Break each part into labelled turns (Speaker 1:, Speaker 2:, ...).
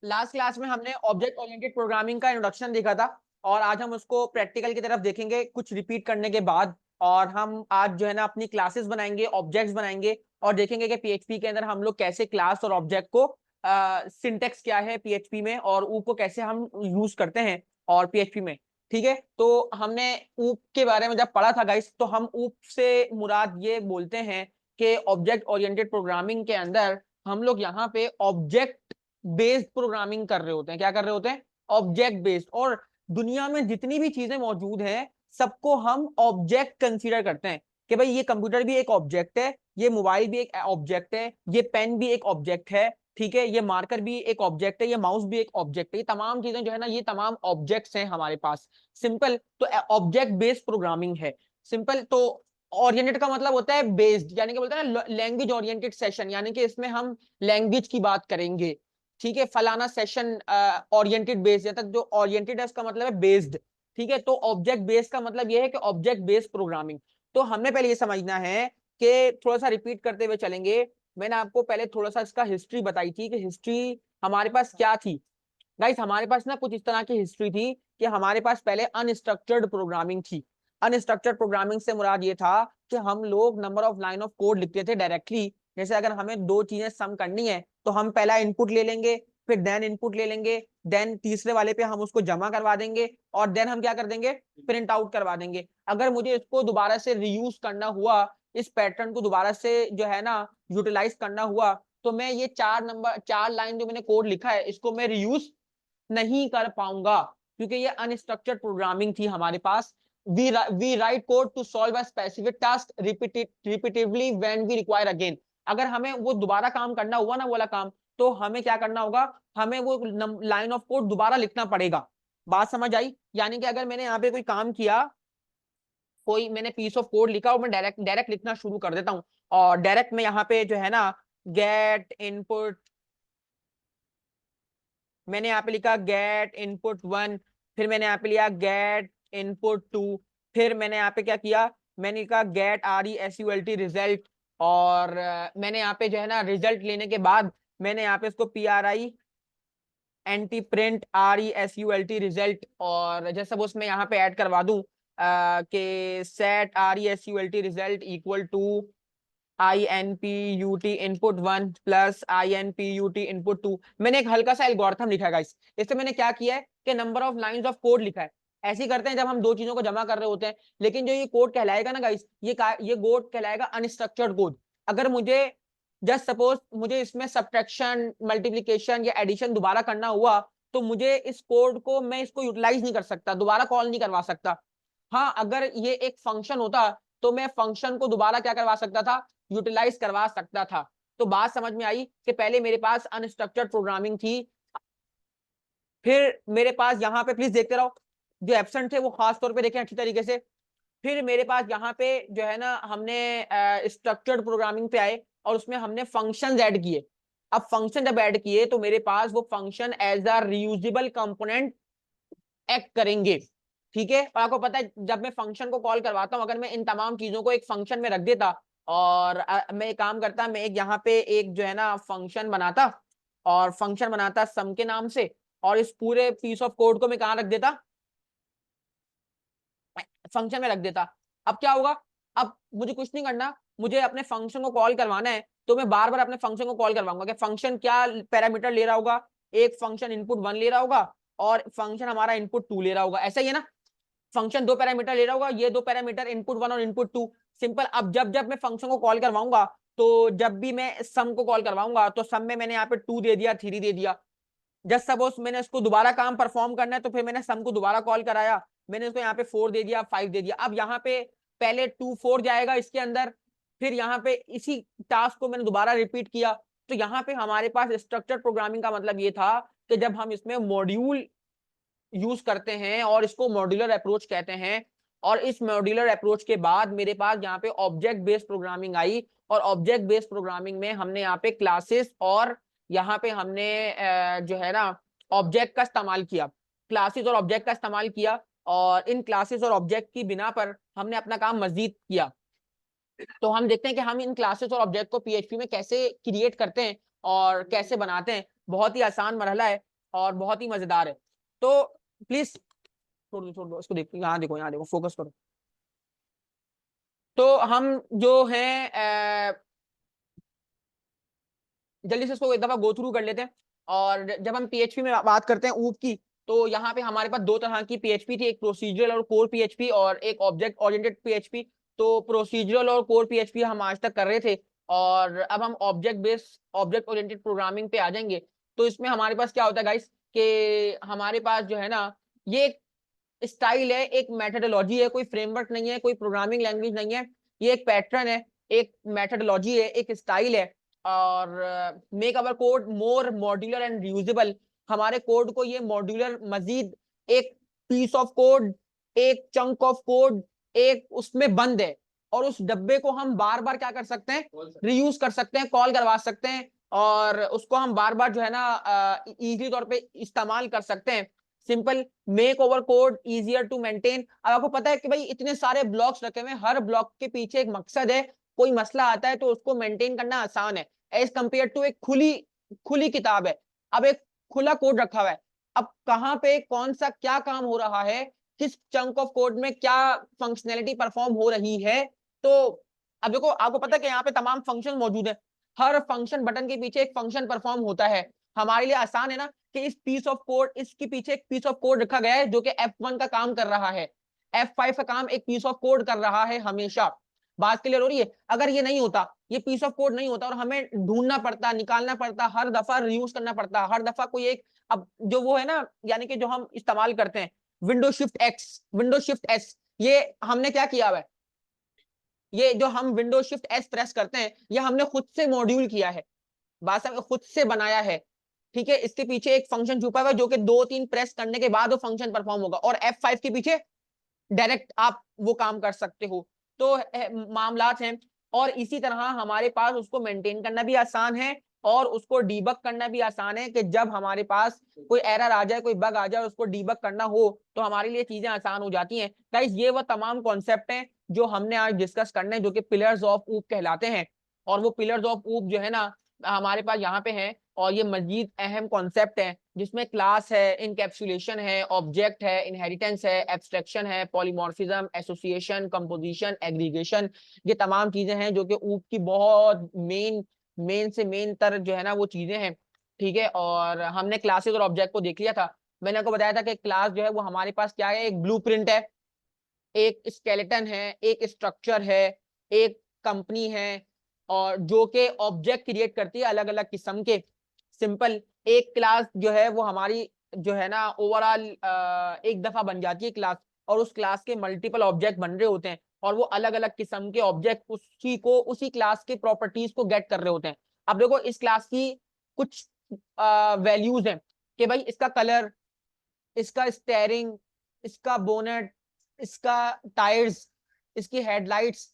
Speaker 1: Last class में हमने object oriented programming का इंट्रोडक्शन देखा था और आज हम उसको प्रैक्टिकल की तरफ देखेंगे कुछ रिपीट करने के बाद। और हम आज जो है ना अपनी क्लासेस बनाएंगे, ऑब्जेक्ट्स बनाएंगे और देखेंगे कि पीएचपी के अंदर हम लोग कैसे क्लास और ऑब्जेक्ट को सिंटेक्स क्या है पीएचपी में और ऊप को कैसे हम यूज करते हैं और पीएचपी में। ठीक है, तो हमने ऊप के बारे में जब पढ़ा था गाइस, तो हम ऊप से मुराद ये बोलते हैं कि ऑब्जेक्ट ओरिएंटेड प्रोग्रामिंग के अंदर हम लोग यहाँ पे ऑब्जेक्ट बेस्ड प्रोग्रामिंग कर रहे होते हैं। क्या कर रहे होते हैं? Object based. और दुनिया में जितनी भी चीजें मौजूद हैं सबको हम ऑब्जेक्ट कंसीडर करते हैं कि भाई ये कंप्यूटर भी एक ऑब्जेक्ट है, ये मोबाइल भी एक ऑब्जेक्ट है, ये पेन भी एक ऑब्जेक्ट है, ठीक है, ये मार्कर भी एक ऑब्जेक्ट है, ये माउस भी एक ऑब्जेक्ट है। ये तमाम चीजें जो है ना, ये तमाम ऑब्जेक्ट्स हैं हमारे पास। सिंपल तो ऑब्जेक्ट बेस्ड प्रोग्रामिंग है। सिंपल तो ओरिएंटेड का मतलब होता है बेस्ड, यानी कि बोलते हैं ना लैंग्वेज ओरिएंटेड सेशन, यानी कि इसमें हम लैंग्वेज की बात करेंगे। ठीक है, फलाना सेशन ओरिएंटेड बेस्ड, जब तक जो ओरिएंटेड है उसका मतलब है बेस्ड। ठीक है, तो ऑब्जेक्ट बेस्ड का मतलब यह है कि ऑब्जेक्ट बेस्ड प्रोग्रामिंग। तो हमने पहले ये समझना है कि थोड़ा सा रिपीट करते हुए चलेंगे। मैंने आपको पहले थोड़ा सा इसका हिस्ट्री बताई थी कि हिस्ट्री हमारे पास क्या थी। गाइस हमारे पास ना कुछ इस तरह की हिस्ट्री थी कि हमारे पास पहले अनस्ट्रक्चर्ड प्रोग्रामिंग थी। अनस्ट्रक्चर्ड प्रोग्रामिंग से मुराद ये था कि हम लोग number of line of code लिखते थे डायरेक्टली। जैसे अगर हमें दो चीजें सम करनी है तो हम पहला इनपुट ले लेंगे, फिर देन इनपुट ले लेंगे, देन तीसरे वाले पे हम उसको जमा करवा देंगे और देन हम क्या कर देंगे? प्रिंट आउट करवा देंगे। अगर मुझे इसको दोबारा से रीयूज करना हुआ, इस पैटर्न को दोबारा से जो है ना यूटिलाइज करना हुआ, तो मैं ये चार लाइन जो मैंने कोड लिखा है इसको मैं रीयूज नहीं कर पाऊंगा, क्योंकि ये अनस्ट्रक्चर्ड प्रोग्रामिंग थी हमारे पास। We write code to solve a specific task repetitively when we require again. अगर हमें वो दोबारा काम करना हुआ ना, वो वाला काम, तो हमें क्या करना होगा? हमें वो लाइन ऑफ कोड दोबारा लिखना पड़ेगा। बात समझ आई? यानी कि अगर मैंने यहाँ पे कोई काम किया, कोई मैंने पीस ऑफ कोड लिखा और मैं डायरेक्ट डायरेक्ट लिखना शुरू कर देता हूँ और डायरेक्ट में यहाँ पे जो है ना गेट इनपुट, मैंने यहाँ पे लिखा गेट इनपुट 1, फिर मैंने यहाँ पे लिया गेट इनपुट 2, फिर मैंने यहाँ पे क्या किया? मैंने लिखा गेट RESULT रिजल्ट। और मैंने यहाँ पे जो है ना रिजल्ट लेने के बाद मैंने यहाँ पे इसको PRI anti print RESULT result. और जैसे वो उसमें यहाँ पे ऐड करवा दूं कि set RESULT result equal to INPUT input 1 plus INPUT input 2। मैंने एक हल्का सा एल्गोरिथम लिखा है गाइस। इससे मैंने क्या किया है कि number of lines of code लिखा है। ऐसे ही करते हैं जब हम दो चीजों को जमा कर रहे होते हैं। लेकिन जो ये कोड कहलाएगा ना गाइस, ये कोड कहलाएगा अनस्ट्रक्चर्ड कोड। अगर मुझे जस्ट सपोज मुझे इसमें सब्ट्रैक्शन, मल्टीप्लिकेशन या एडिशन दोबारा करना हुआ, तो मुझे इस कोड को मैं इसको यूटिलाइज नहीं कर सकता, दोबारा कॉल नहीं करवा सकता। हाँ, अगर ये एक फंक्शन होता तो मैं फंक्शन को दोबारा क्या करवा सकता था? यूटिलाइज करवा सकता था। तो बात समझ में आई कि पहले मेरे पास अनस्ट्रक्चर्ड प्रोग्रामिंग थी। फिर मेरे पास यहाँ पे प्लीज देखते रहो, जो एब्सेंट थे वो खास तौर पे देखें अच्छी तरीके से। फिर मेरे पास यहाँ पे जो है ना हमने स्ट्रक्चर्ड प्रोग्रामिंग पे आए और उसमें हमने फंक्शंस ऐड किए। अब फंक्शन जब ऐड किए तो मेरे पास वो function as a reusable component act करेंगे। ठीक है, और आपको पता है जब मैं फंक्शन को कॉल करवाता हूं, अगर मैं इन तमाम चीजों को एक फंक्शन में रख देता और मैं एक काम करता, मैं एक यहाँ पे एक जो है ना फंक्शन बनाता और फंक्शन बनाता सम के नाम से, और इस पूरे पीस ऑफ कोड को मैं कहाँ रख देता? फंक्शन में रख देता। अब क्या होगा? अब मुझे कुछ नहीं करना, मुझे अपने फंक्शन को कॉल करवाना है, तो मैं बार बार अपने फंक्शन को कॉल करवाऊंगा कि फंक्शन क्या पैरामीटर ले रहा होगा? एक फंक्शन इनपुट 1 ले रहा होगा और फंक्शन हमारा इनपुट 2 ले रहा होगा। ऐसा ही है ना? फंक्शन दो पैरामीटर ले रहा होगा, ये दो पैरामीटर इनपुट 1 और इनपुट 2। सिंपल। अब जब जब मैं फंक्शन को कॉल करवाऊंगा, तो जब भी मैं सम को कॉल करवाऊंगा तो सम में मैंने यहाँ पे 2 दे दिया, 3 दे दिया। जस्ट सपोज मैंने इसको दोबारा काम परफॉर्म करना है, तो फिर मैंने सम को दोबारा कॉल कराया, मैंने इसको यहाँ पे 4 दे दिया, 5 दे दिया। अब यहाँ पे पहले 2 4 जाएगा इसके अंदर, फिर यहाँ पे इसी टास्क को मैंने दोबारा रिपीट किया। तो यहाँ पे हमारे पास स्ट्रक्चर्ड प्रोग्रामिंग का मतलब ये था कि जब हम इसमें मॉड्यूल यूज करते हैं और इसको मॉड्यूलर अप्रोच कहते हैं, और इस मॉड्यूलर अप्रोच के बाद मेरे पास यहाँ पे ऑब्जेक्ट बेस्ड प्रोग्रामिंग आई। और ऑब्जेक्ट बेस्ड प्रोग्रामिंग में हमने यहाँ पे क्लासेस और यहाँ पे हमने जो है ना ऑब्जेक्ट का इस्तेमाल किया, क्लासेस और ऑब्जेक्ट का इस्तेमाल किया। और इन क्लासेस और ऑब्जेक्ट की बिना पर हमने अपना काम मजीद किया। तो हम देखते हैं कि हम इन क्लासेस और ऑब्जेक्ट को पीएचपी में कैसे क्रिएट करते हैं और कैसे बनाते हैं। बहुत ही आसान मरहला है। और बहुत ही मजेदार है। तो प्लीज छोड़ दो इसको, देखो यहाँ देखो, फोकस करो। तो हम जो है जल्दी से इसको एक दफा गो थ्रू कर लेते हैं। और जब हम पीएचपी में बात करते हैं ऊप की, तो यहाँ पे हमारे पास दो तरह की पीएचपी थी, एक प्रोसीजरल और कोर पीएचपी और एक ऑब्जेक्ट ओरिएंटेड पीएचपी। तो प्रोसीजरल और कोर पीएचपी हम आज तक कर रहे थे, और अब हम ऑब्जेक्ट ओरिएंटेड प्रोग्रामिंग पे आ जाएंगे। तो इसमें हमारे पास क्या होता है गाइस, कि हमारे पास जो है ना, ये एक स्टाइल है, एक मेथोडोलॉजी है, कोई फ्रेमवर्क नहीं है, कोई प्रोग्रामिंग लैंग्वेज नहीं है। ये एक पैटर्न है, एक मेथोडोलॉजी है, एक स्टाइल है। और make our code more modular and reusable. हमारे कोड को ये मॉड्यूलर, मजीद एक पीस ऑफ कोड, एक चंक ऑफ कोड एक उसमें बंद है, और उस डब्बे को हम बार बार क्या कर सकते हैं, रीयूज कर सकते हैं, कॉल करवा सकते हैं, और उसको हम बार बार जो है ना इजीली तौर पे इस्तेमाल कर सकते हैं। Simple, make over code easier to maintain. अब आपको पता है कि भाई इतने सारे ब्लॉक्स रखे हुए हैं, हर ब्लॉक के पीछे एक मकसद है, कोई मसला आता है तो उसको मेंटेन करना आसान है, एज कंपेयर टू एक खुली खुली किताब है। अब एक खुला कोड रखा हुआ है, अब कहाँ पे कौन सा क्या काम हो रहा है, किस चंक ऑफ कोड में क्या फंक्शनैलिटी परफॉर्म हो रही है। तो अब देखो, आपको पता है कि यहाँ पे तमाम फंक्शन मौजूद है, हर फंक्शन बटन के पीछे एक फंक्शन परफॉर्म होता है। हमारे लिए आसान है ना कि इस पीस ऑफ कोड, इसके पीछे एक पीस ऑफ कोड रखा गया है जो कि F1 का काम कर रहा है, F5 का काम एक पीस ऑफ कोड कर रहा है हमेशा। बात क्लियर हो रही है? अगर ये नहीं होता, ये पीस ऑफ कोड नहीं होता, और हमें ढूंढना पड़ता, निकालना पड़ता, हर दफा रियूज करना पड़ता, हर दफा कोई एक, अब जो वो है ना, यानी कि जो हम इस्तेमाल करते हैं window shift x, window shift S, ये हमने क्या किया हुआ है, ये जो हम विंडो शिफ्ट एस प्रेस करते हैं, ये हमने खुद से मॉड्यूल किया है, बात समझ, खुद से बनाया है। ठीक है, इसके पीछे एक फंक्शन छुपा हुआ है जो कि 2-3 प्रेस करने के बाद वो फंक्शन परफॉर्म होगा, और F5 के पीछे डायरेक्ट आप वो काम कर सकते हो। तो मामलात हैं। और इसी तरह हमारे पास उसको मेंटेन करना भी आसान है, और उसको डीबग करना भी आसान है, कि जब हमारे पास कोई एरर आ जाए, कोई बग आ जाए, उसको डीबग करना हो तो हमारे लिए चीजें आसान हो जाती हैं। गाइस, ये वो तमाम कॉन्सेप्ट हैं जो हमने आज डिस्कस करने हैं, जो कि पिलर्स ऑफ ऊप कहलाते हैं। और वो पिलर्स ऑफ ऊप जो है ना हमारे पास यहाँ पे हैं, और ये मजीद अहम कॉन्सेप्ट है, जिसमें क्लास है, इनकैप्सुलेशन है, ऑब्जेक्ट है, इनहेरिटेंस है, एब्स्ट्रैक्शन है, पॉलीमॉर्फिज्म, एसोसिएशन, कंपोजिशन, एग्रीगेशन। ये तमाम चीजें हैं जो कि ऊप की बहुत मेन से मेन तर जो है ना वो चीजें हैं। ठीक है, और हमने क्लासेस और ऑब्जेक्ट को देख लिया था। मैंने आपको बताया था कि क्लास जो है वो हमारे पास क्या है, एक ब्लूप्रिंट है, एक स्केलेटन है, एक स्ट्रक्चर है, एक कंपनी है, और जो कि ऑब्जेक्ट क्रिएट करती है अलग अलग किस्म के। सिंपल, एक क्लास जो है वो हमारी जो है ना ओवरऑल एक दफा बन जाती है क्लास, और उस क्लास के मल्टीपल ऑब्जेक्ट बन रहे होते हैं, और वो अलग अलग किस्म के ऑब्जेक्ट उसी क्लास के प्रॉपर्टीज को गेट कर रहे होते हैं। अब देखो, इस क्लास की कुछ वैल्यूज हैं, कि भाई इसका कलर, इसका स्टेयरिंग, इसका बोनेट, इसका टायर्स, इसकी हेडलाइट्स,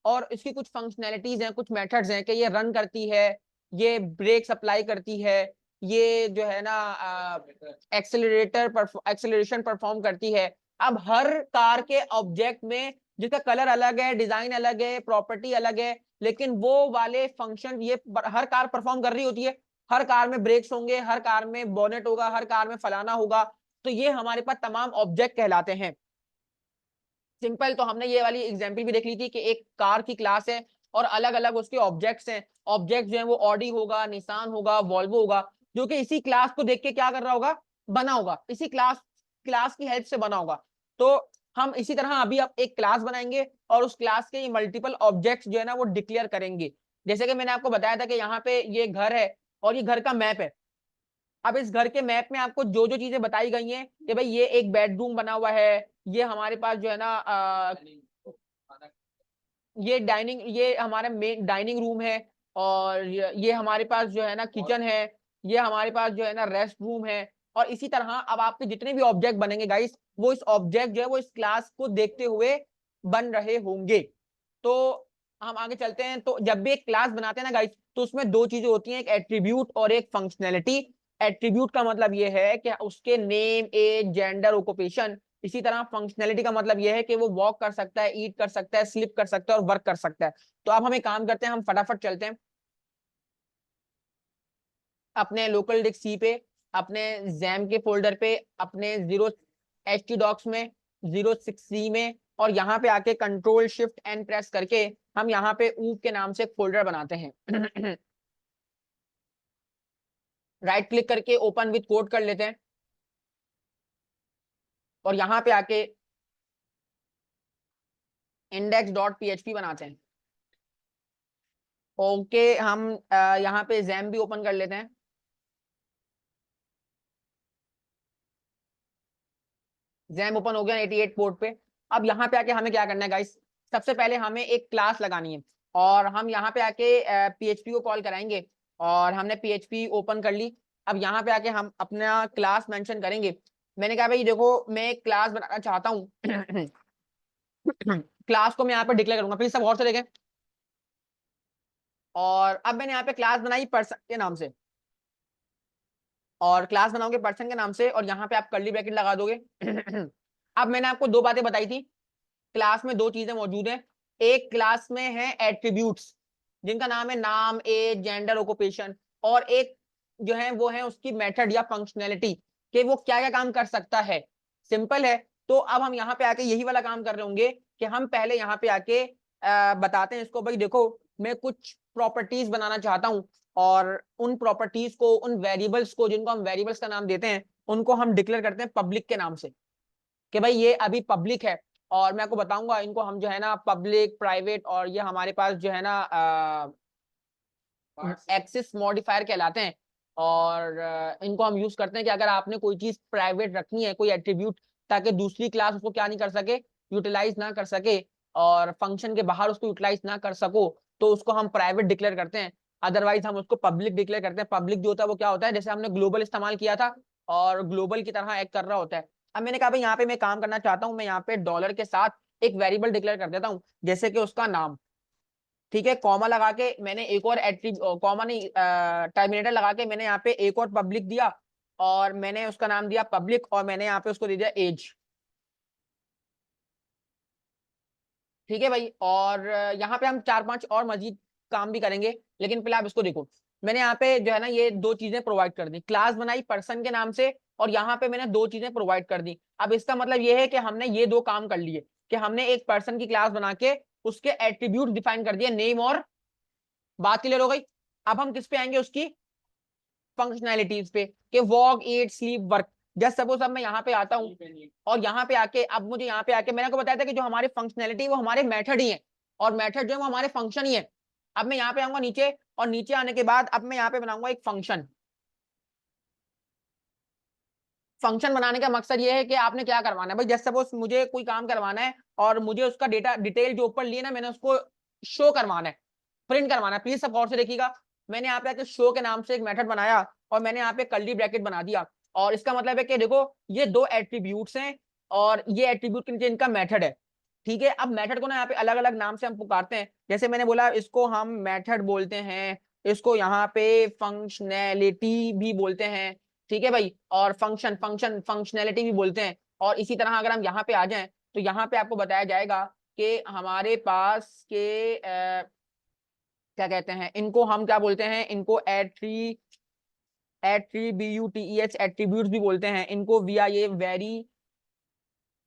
Speaker 1: और इसकी कुछ फंक्शनैलिटीज हैं, कुछ मेथड्स हैं, कि ये रन करती है, ये ब्रेक सप्लाई करती है, ये जो है ना एक्सेलरेशन परफॉर्म करती है। अब हर कार के ऑब्जेक्ट में जिसका कलर अलग है, डिजाइन अलग है, प्रॉपर्टी अलग है, लेकिन वो वाले फंक्शन ये हर कार परफॉर्म कर रही होती है। हर कार में ब्रेक्स होंगे, हर कार में बोनेट होगा, हर कार में फलाना होगा। तो ये हमारे पास तमाम ऑब्जेक्ट कहलाते हैं। सिंपल, तो हमने ये वाली एग्जांपल भी देख ली थी कि एक कार की क्लास है, और अलग अलग उसके ऑब्जेक्ट्स हैं। ऑब्जेक्ट जो है वो ऑडी होगा, निसान होगा, वॉल्वो होगा, जो कि इसी क्लास को देख के क्या कर रहा होगा, बना होगा, इसी क्लास क्लास की हेल्प से बना होगा। तो हम इसी तरह अभी अब एक क्लास बनाएंगे, और उस क्लास के मल्टीपल ऑब्जेक्ट्स जो है ना वो डिक्लेयर करेंगे। जैसे कि मैंने आपको बताया था कि यहाँ पे ये घर है, और ये घर का मैप है। अब इस घर के मैप में आपको जो जो चीजें बताई गई हैं, कि भाई ये एक बेडरूम बना हुआ है, ये हमारे पास जो है ना ये हमारा मेन डाइनिंग रूम है, और ये हमारे पास जो है ना किचन है, ये हमारे पास जो है ना रेस्ट रूम है। और इसी तरह अब आपके जितने भी ऑब्जेक्ट बनेंगे गाइस, वो इस ऑब्जेक्ट जो है वो इस क्लास को देखते हुए बन रहे होंगे। तो हम आगे चलते हैं। तो जब भी एक क्लास बनाते हैं ना गाइस, तो उसमें दो चीजें होती हैं, एक एट्रीब्यूट और एक फंक्शनैलिटी। एट्रीब्यूट का मतलब ये है कि उसके नेम, एज, जेंडर, ऑक्यूपेशन। इसी तरह फंक्शनैलिटी का मतलब यह है कि वो वॉक कर सकता है, ईट कर सकता है, स्लिप कर सकता है, और वर्क कर सकता है। तो अब हम एक काम करते हैं, हम फटाफट चलते हैं अपने लोकल डिस्क सी पे। अपने जैम के फोल्डर पे अपने 0htdocs में 06C में, और यहाँ पे आके कंट्रोल शिफ्ट एन प्रेस करके हम यहाँ पे ऊप के नाम से एक फोल्डर बनाते हैं। राइट क्लिक करके ओपन विथ कोड कर लेते हैं और यहाँ पे आके index.php बनाते हैं। ओके, हम यहाँ पे जैम भी ओपन कर लेते हैं। जैम ओपन हो गया 88 पोर्ट पे। अब यहाँ पे आके हमें क्या करना है गाइस, सबसे पहले हमें एक क्लास लगानी है और हम यहाँ पे आके PHP को कॉल कराएंगे और हमने PHP ओपन कर ली। अब यहाँ पे आके हम अपना क्लास मेंशन करेंगे। मैंने कहा भाई देखो मैं एक क्लास बनाना चाहता हूँ। क्लास को मैं यहाँ पे डिक्लेयर करूंगा, प्लीज सब गौर से देखें। और अब मैंने यहाँ पे क्लास बनाई पर्सन के नाम से, और क्लास बनाओगे पर्सन के नाम से और यहाँ पे आप कर्ली ब्रैकेट लगा दोगे। अब मैंने आपको दो बातें बताई थी, क्लास में दो चीजें मौजूद हैं। एक क्लास में है एट्रीब्यूट्स जिनका नाम है नाम, एज, जेंडर, ऑक्यूपेशन, और एक जो है वो है उसकी मेथड या फंक्शनैलिटी कि वो क्या क्या काम कर सकता है। सिंपल है। तो अब हम यहाँ पे आके यही वाला काम कर रहे होंगे कि हम पहले यहाँ पे आके बताते हैं इसको, भाई देखो मैं कुछ प्रॉपर्टीज बनाना चाहता हूँ और उन प्रॉपर्टीज को, उन वेरिएबल्स को जिनको हम वेरिएबल्स का नाम देते हैं, उनको हम डिक्लेयर करते हैं पब्लिक के नाम से कि भाई ये अभी पब्लिक है। और मैं आपको बताऊंगा इनको हम जो है ना पब्लिक, प्राइवेट, और ये हमारे पास जो है ना एक्सेस मॉडिफायर कहलाते हैं। और इनको हम यूज करते हैं कि अगर आपने कोई चीज प्राइवेट रखनी है, कोई एट्रीब्यूट, ताकि दूसरी क्लास उसको क्या नहीं कर सके, यूटिलाइज ना कर सके, और फंक्शन के बाहर उसको यूटिलाइज ना कर सको, तो उसको हम प्राइवेट डिक्लेयर करते हैं। अदरवाइज हम उसको पब्लिक डिक्लेयर करते हैं। पब्लिक जो होता है वो क्या होता है, जैसे हमने ग्लोबल इस्तेमाल किया था और ग्लोबल की तरह एक्ट कर रहा होता है। अब मैंने कहा भाई यहाँ पे मैं काम करना चाहता हूँ, मैं यहाँ पे डॉलर के साथ एक वेरिएबल डिक्लेयर कर देता हूँ, जैसे कि उसका नाम। ठीक है, कॉमा लगा के मैंने एक और कॉमा नहीं, टर्मिनेटर लगा के मैंने यहाँ पे एक और पब्लिक दिया और मैंने उसका नाम दिया पब्लिक, और मैंने यहाँ पे उसको दे दिया एज। ठीक है भाई, और यहाँ पे हम चार पांच और मजीद काम भी करेंगे, लेकिन पहले आप इसको देखो। मैंने यहाँ पे जो है ना ये दो चीजें प्रोवाइड कर दी, क्लास बनाई पर्सन के नाम से और यहाँ पे मैंने दो चीजें प्रोवाइड कर दी। अब इसका मतलब ये है कि हमने ये दो काम कर लिए कि हमने एक पर्सन की क्लास बना के उसके एट्रीब्यूट डिफाइन कर दिए, नेम और, बात क्लियर हो गई। अब हम किस पे आएंगे, उसकी फंक्शनैलिटीज पे कि वॉक, ईट, स्लीप, वर्क। जस्ट सपोज अब मैं यहाँ पे आता हूँ और यहाँ पे आके अब मुझे यहाँ पे आके मैंने आपको बताया था कि जो हमारे फंक्शनैलिटी वो हमारे मेथड ही है और मेथड जो है वो हमारे फंक्शन ही है। अब मैं यहाँ पे आऊंगा नीचे, और नीचे आने के बाद अब मैं यहाँ पे बनाऊंगा एक फंक्शन। फंक्शन बनाने का मकसद ये है कि आपने क्या करवाना है भाई, जैसे सपोज मुझे कोई काम करवाना है और मुझे उसका डेटा डिटेल जो ऊपर लिए ना मैंने उसको शो करवाना है, प्रिंट करवाना है। प्लीज सब गौर से देखिएगा। मैंने यहाँ पे आके शो के नाम से एक मेथड बनाया और मैंने यहाँ पे कर्ली ब्रैकेट बना दिया, और इसका मतलब है कि देखो ये दो एट्रीब्यूट्स हैं और ये एट्रीब्यूट के नीचे इनका मेथड है। ठीक है, अब मेथड को ना यहाँ पे अलग अलग नाम से हम पुकारते हैं। जैसे मैंने बोला इसको हम मेथड बोलते हैं, इसको यहाँ पे फंक्शनैलिटी भी बोलते हैं। ठीक है भाई, और फंक्शनैलिटी भी बोलते हैं। और इसी तरह अगर हम यहाँ पे आ जाएं तो यहाँ पे आपको बताया जाएगा कि हमारे पास के क्या कहते हैं इनको, हम क्या बोलते हैं इनको, एट्रीब्यूट्स, एट्रीब्यूट्स भी बोलते हैं इनको, ये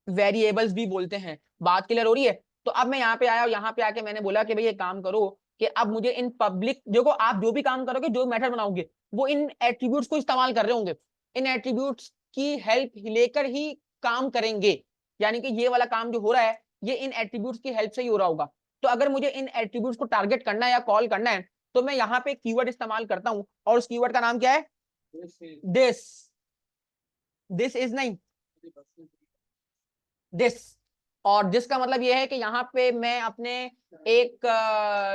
Speaker 1: वेरिएबल्स भी बोलते हैं। बात क्लियर हो रही है। तो अब मैं यहाँ पे आया और यहाँ पे आके मैंने बोला कि भाई ये काम करो कि अब मुझे इन पब्लिक, देखो आप जो भी काम करोगे, जो मेथड बनाओगे, वो इन एट्रीब्यूट्स को इस्तेमाल कर रहे होंगे, इन एट्रीब्यूट्स की हेल्प लेकर ही काम करेंगे। यानी कि ये वाला काम जो हो रहा है ये इन एट्रीब्यूट्स की हेल्प से ही हो रहा होगा। तो अगर मुझे इन एट्रीब्यूट्स को टारगेट करना है या कॉल करना है तो मैं यहाँ पे कीवर्ड इस्तेमाल करता हूँ, और उस कीवर्ड का नाम क्या है, दिस। दिस इज नहीं, दिस। और जिसका मतलब ये है कि यहाँ पे मैं अपने एक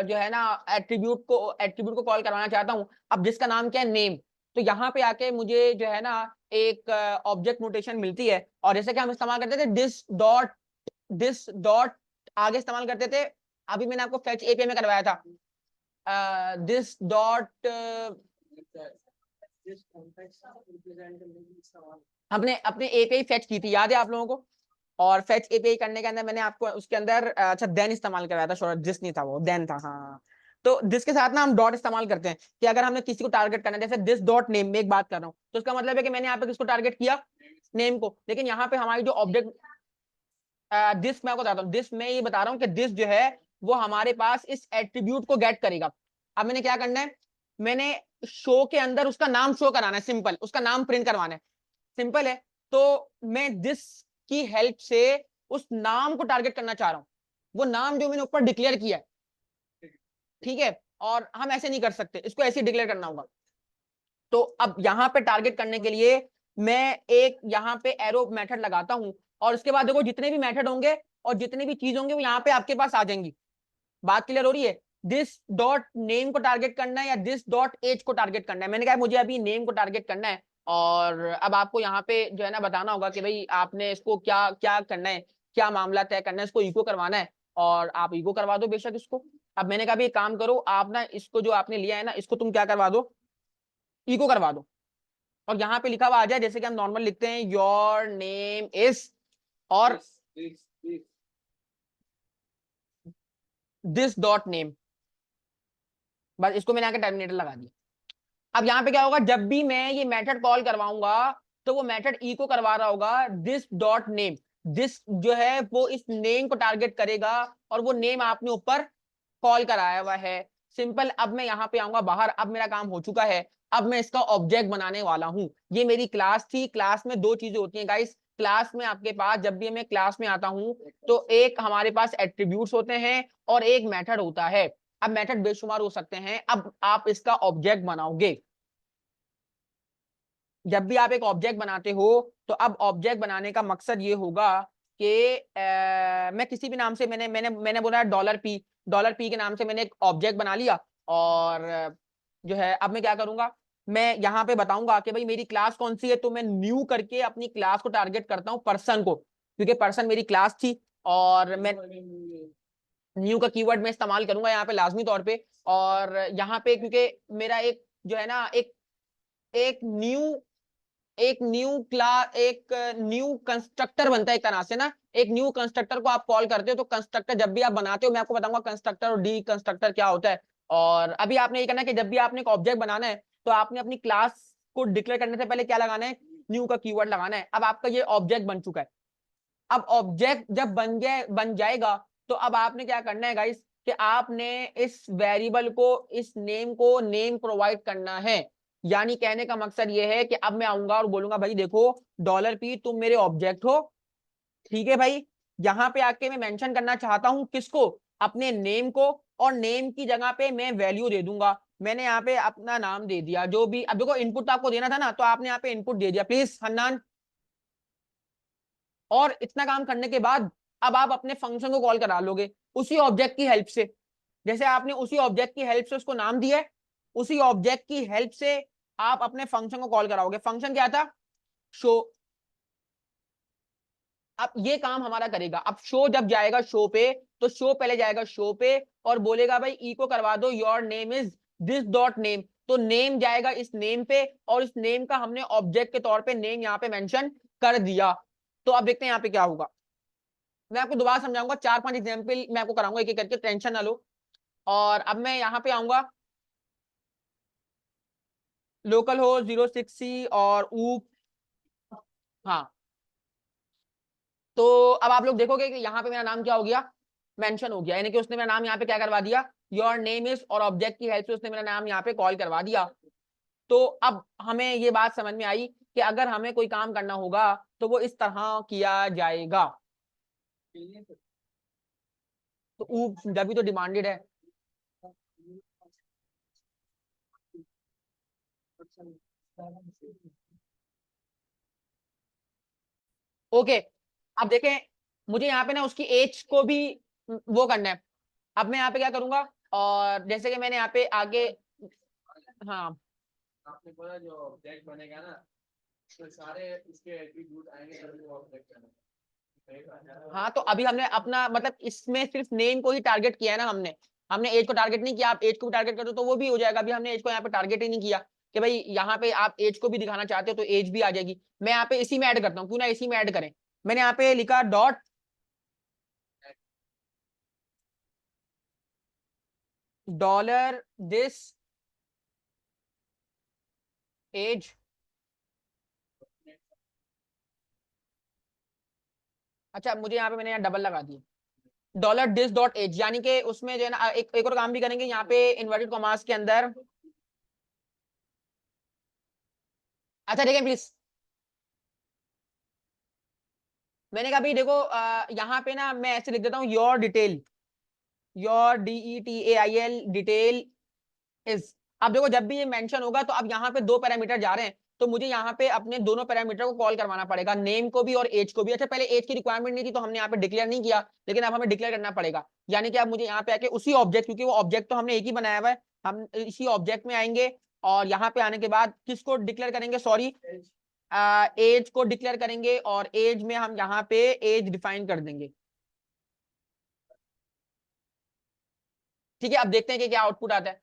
Speaker 1: जो है ना एट्रीब्यूट को कॉल करवाना चाहता हूँ। अब जिसका नाम क्या है, नेम। तो यहाँ पे आके मुझे जो है ना एक ऑब्जेक्ट नोटेशन मिलती है, और जैसे कि हम इस्तेमाल करते थे दिस डॉट आगे इस्तेमाल करते थे। अभी मैंने आपको फेच एपीआई में करवाया था दिस डॉट, हमने अपने एपीआई फेच की थी, याद है आप लोगों को। और फेच एपीआई करने के अंदर मैंने आपको उसके अंदर अच्छा देन इस्तेमाल कराया था, दिस नहीं था, वो देन था। हाँ, तो दिस के साथ ना हम डॉट इस्तेमाल करते हैं कि अगर हमने किसी को टारगेट करना है, जैसे दिस डॉट नेम में एक बात कर रहा हूँ, तो इसका मतलब है कि मैंने यहाँ पे किसको टारगेट किया, नेम को। लेकिन यहाँ पे हमारी जो ऑब्जेक्ट दिस, मैं आपको बताता हूँ, दिस मैं ये बता रहा हूँ कि दिस जो है वो हमारे पास इस एट्रीब्यूट को गेट करेगा। अब मैंने क्या करना है, मैंने शो के अंदर उसका नाम शो कराना है, सिंपल, उसका नाम प्रिंट करवाना है, सिंपल है। तो मैं दिस की हेल्प से उस नाम को टारगेट करना चाह रहा हूँ, वो नाम जो मैंने ऊपर डिक्लेयर किया है, ठीक है। और हम ऐसे नहीं कर सकते, इसको ऐसे डिक्लेयर करना होगा। तो अब यहाँ पे टारगेट करने के लिए मैं एक यहाँ पे एरो मेथड लगाता हूं, और उसके बाद देखो जितने भी मेथड होंगे और जितनी भी चीज होंगे वो यहाँ पे आपके पास आ जाएंगी। बात क्लियर हो रही है। दिस डॉट नेम को टारगेट करना है या दिस डॉट एज को टारगेट करना है, मैंने कहा मुझे अभी नेम को टारगेट करना है। और अब आपको यहाँ पे जो है ना बताना होगा कि भाई आपने इसको क्या क्या करना है, क्या मामला तय करना है, इसको इको करवाना है, और आप इको करवा दो बेशक इसको। अब मैंने कहा भी एक काम करो आप ना, इसको जो आपने लिया है ना, इसको तुम क्या करवा दो, इको करवा दो। और यहाँ पे लिखा हुआ आ जाए, जैसे कि हम नॉर्मल लिखते हैं योर नेम इज, और दिस डॉट नेम, बस इसको मैंने आके टर्मिनेटर लगा दिया। अब यहाँ पे क्या होगा, जब भी मैं ये मेथड कॉल करवाऊंगा तो वो मेथड इको करवा रहा होगा दिस डॉट नेम। दिस जो है वो इस नेम को टारगेट करेगा, और वो नेम आपने ऊपर कॉल कराया हुआ है, सिंपल। अब मैं यहाँ पे आऊंगा बाहर, अब मेरा काम हो चुका है, अब मैं इसका ऑब्जेक्ट बनाने वाला हूँ। ये मेरी क्लास थी, क्लास में दो चीजें होती हैं गाइस, क्लास में आपके पास जब भी मैं क्लास में आता हूँ तो एक हमारे पास एट्रीब्यूट्स होते हैं और एक मेथड होता है। अब मेथड बेशुमार हो सकते हैं, अब आप इसका ऑब्जेक्ट बनाओगे। जब भी आप एक ऑब्जेक्ट बनाते हो तो अब ऑब्जेक्ट बनाने का मकसद ये होगा कि मैं किसी भी नाम से, मैंने मैंने मैंने बोला डॉलर पी के नाम से मैंने एक ऑब्जेक्ट बना लिया। और जो है अब मैं क्या करूंगा, मैं यहाँ पे बताऊंगा कि भाई मेरी क्लास कौन सी है, तो मैं न्यू करके अपनी क्लास को टारगेट करता हूँ पर्सन को, क्योंकि पर्सन मेरी क्लास थी। और मैं न्यू का कीवर्ड मैं इस्तेमाल करूंगा यहाँ पे लाजमी तौर पे। और यहाँ पे क्योंकि मेरा एक जो है ना एक एक न्यू एक न्यू क्लास, एक न्यू कंस्ट्रक्टर बनता है एक तरह से ना। एक न्यू कंस्ट्रक्टर को आप कॉल करते हो, तो कंस्ट्रक्टर जब भी आप बनाते हो, मैं आपको बताऊंगा कंस्ट्रक्टर और डी कंस्ट्रक्टर क्या होता है। और अभी आपने ये करना है कि जब भी आपने एक ऑब्जेक्ट बनाना है तो आपने अपनी क्लास को डिक्लेयर करने से पहले क्या लगाना है, न्यू का कीवर्ड लगाना है। अब आपका ये ऑब्जेक्ट बन चुका है। अब ऑब्जेक्ट जब बन जाएगा तो अब आपने क्या करना है गाइस, कि आपने इस वेरिएबल को, इस नेम को नेम प्रोवाइड करना है। यानी कहने का मकसद ये है कि अब मैं आऊंगा और बोलूंगा भाई देखो $p तुम मेरे ऑब्जेक्ट हो, ठीक है भाई। यहां पे आके मैं मेंशन करना चाहता हूं किसको, अपने नेम को, और नेम की जगह पे मैं वैल्यू दे दूंगा। मैंने यहाँ पे अपना नाम दे दिया जो भी, अब देखो इनपुट आपको देना था ना, तो आपने यहाँ पे इनपुट दे दिया, प्लीज हन्नान। और इतना काम करने के बाद अब आप अपने फंक्शन को कॉल करा लोगे उसी ऑब्जेक्ट की हेल्प से। जैसे आपने उसी ऑब्जेक्ट की हेल्प से उसको नाम दिया है, उसी ऑब्जेक्ट की हेल्प से आप अपने फंक्शन को कॉल कराओगे। फंक्शन क्या था, शो। अब ये काम हमारा करेगा। अब शो जब जाएगा शो पे, तो शो पहले जाएगा शो पे और बोलेगा भाई इको करवा दो your name is this dot name. तो नेम जाएगा इस नेम पे, और इस नेम का हमने ऑब्जेक्ट के तौर पे नेम यहाँ पे मेंशन कर दिया। तो अब देखते हैं यहाँ पे क्या होगा। मैं आपको दोबारा समझाऊंगा, 4-5 एग्जाम्पल मैं आपको कराऊंगा एक एक करके, टेंशन ना लो। और अब मैं यहाँ पे आऊंगा, लोकल हो 06C और ऊप। हाँ, तो अब आप लोग देखोगे कि यहाँ पे मेरा नाम क्या हो गया, मेंशन हो गया, यानी कि उसने मेरा नाम यहाँ पे क्या करवा दिया, योर नेम इज, और ऑब्जेक्ट की हेल्प से उसने मेरा नाम यहाँ पे कॉल करवा दिया। तो अब हमें ये बात समझ में आई कि अगर हमें कोई काम करना होगा तो वो इस तरह किया जाएगा। तो ऊप जब भी तो डिमांडेड है। ओके, अब देखें, मुझे यहाँ पे ना उसकी एज को भी वो करना है। अब मैं यहाँ पे क्या करूंगा, और जैसे कि मैंने यहाँ पे आगे, हाँ
Speaker 2: आपने बोला जो ऑब्जेक्ट बनेगा ना, तो सारे इसके एट्रीब्यूट आएंगे तभी वो ऑब्जेक्ट बनेगा।
Speaker 1: हाँ, तो अभी हमने अपना मतलब इसमें सिर्फ नेम को ही टारगेट किया है ना, हमने हमने एज को टारगेट नहीं किया। आप एज को भी टारगेट करो तो वो भी हो जाएगा। अभी हमने एज को यहाँ पे टारगेट ही नहीं किया कि भाई यहाँ पे आप एज को भी दिखाना चाहते हो तो एज भी आ जाएगी। मैं यहाँ पे इसी में ऐड करता हूँ, क्यों ना इसी में ऐड करें। मैंने यहाँ पे लिखा डॉट डॉलर दिस एज, अच्छा मुझे यहाँ पे मैंने यहाँ डबल लगा दिया, डॉलर दिस डॉट एज, यानी कि उसमें जो है ना एक और काम भी करेंगे यहाँ पे इन्वर्टेड कॉमास के अंदर। अच्छा देखें प्लीज, मैंने कहा भाई देखो यहाँ पे ना मैं ऐसे लिख देता हूँ your detail, your DETAIL detail is. अब देखो जब भी ये मेंशन होगा तो अब यहाँ पे दो पैरामीटर जा रहे हैं, तो मुझे यहाँ पे अपने दोनों पैरामीटर को कॉल करवाना पड़ेगा, नेम को भी और एज को भी। अच्छा पहले एज की रिक्वायरमेंट नहीं थी तो हमने यहाँ पे डिक्लेयर नहीं किया, लेकिन अब हमें डिक्लेयर करना पड़ेगा, यानी कि अब मुझे यहाँ पे आके उसी ऑब्जेक्ट, क्योंकि वो ऑब्जेक्ट तो हमने एक ही बनाया हुआ है, हम इसी ऑब्जेक्ट में आएंगे और यहाँ पे आने के बाद किसको डिक्लेयर करेंगे, सॉरी एज को डिक्लेयर करेंगे, और एज में हम यहाँ पे एज डिफाइन कर देंगे। ठीक है, अब देखते हैं कि क्या आउटपुट आता है।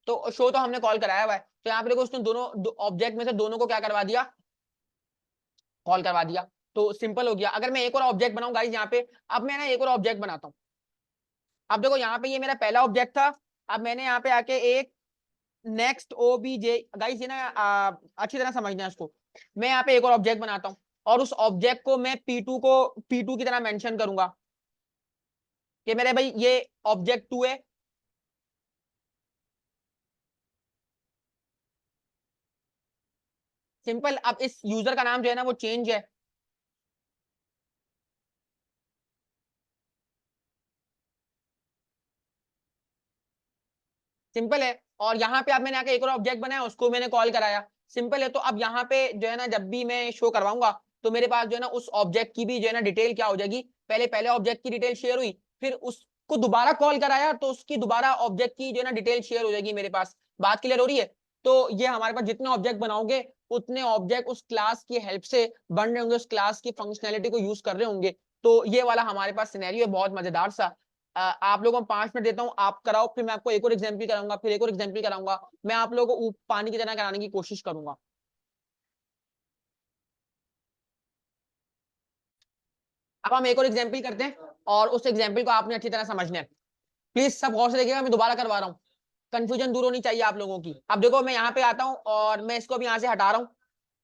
Speaker 1: तो शो तो हमने कॉल कराया हुआ है, तो यहाँ पे देखो उसने दोनों ऑब्जेक्ट में से दोनों को क्या करवा दिया, कॉल करवा दिया। तो सिंपल हो गया। अगर मैं एक और ऑब्जेक्ट बनाऊं गाइस यहाँ पे, अब मैं ना एक और ऑब्जेक्ट बनाता हूँ। अब देखो यहाँ पे ये मेरा पहला ऑब्जेक्ट था, अब मैंने यहाँ पे आके एक नेक्स्ट OBJ, गाइस ये ना अच्छी तरह समझना है इसको, मैं यहाँ पे एक और ऑब्जेक्ट बनाता हूँ और उस ऑब्जेक्ट को मैं P2 की तरह मेंशन करूंगा कि मेरे भाई ये ऑब्जेक्ट 2 है। सिंपल, अब इस यूजर का नाम जो है ना वो चेंज है, सिंपल है। और यहाँ पे अब मैंने आके एक और ऑब्जेक्ट बनाया, उसको मैंने कॉल कराया, सिंपल है। तो अब यहाँ पे जो है ना जब भी मैं शो करवाऊंगा तो मेरे पास जो है ना उस ऑब्जेक्ट की भी जो है ना डिटेल क्या हो जाएगी, पहले ऑब्जेक्ट की डिटेल शेयर हुई, फिर उसको दोबारा कॉल कराया तो उसकी दोबारा ऑब्जेक्ट की जो है ना डिटेल शेयर हो जाएगी मेरे पास। बात क्लियर हो रही है? तो ये हमारे पास जितने ऑब्जेक्ट बनाओगे उतने ऑब्जेक्ट उस क्लास की हेल्प से बन रहे होंगे, उस क्लास की फंक्शनैलिटी को यूज कर रहे होंगे। तो ये वाला हमारे पास सिनेरियो है, बहुत मजेदार सा। आप लोगों को 5 मिनट देता हूँ, आप कराओ, फिर मैं आपको एक और एग्जाम्पल कराऊंगा, फिर एक और एग्जाम्पल कराऊंगा, मैं आप लोगों को पानी की तरह कराने की कोशिश करूंगा। अब हम एक और एग्जाम्पल करते हैं और उस एग्जाम्पल को आपने अच्छी तरह समझना है। प्लीज सब गौर से देखिएगा, मैं दोबारा करवा रहा हूँ, कंफ्यूजन दूर होनी चाहिए आप लोगों की। अब देखो मैं यहाँ पे आता हूँ और मैं इसको भी यहाँ से हटा रहा हूँ।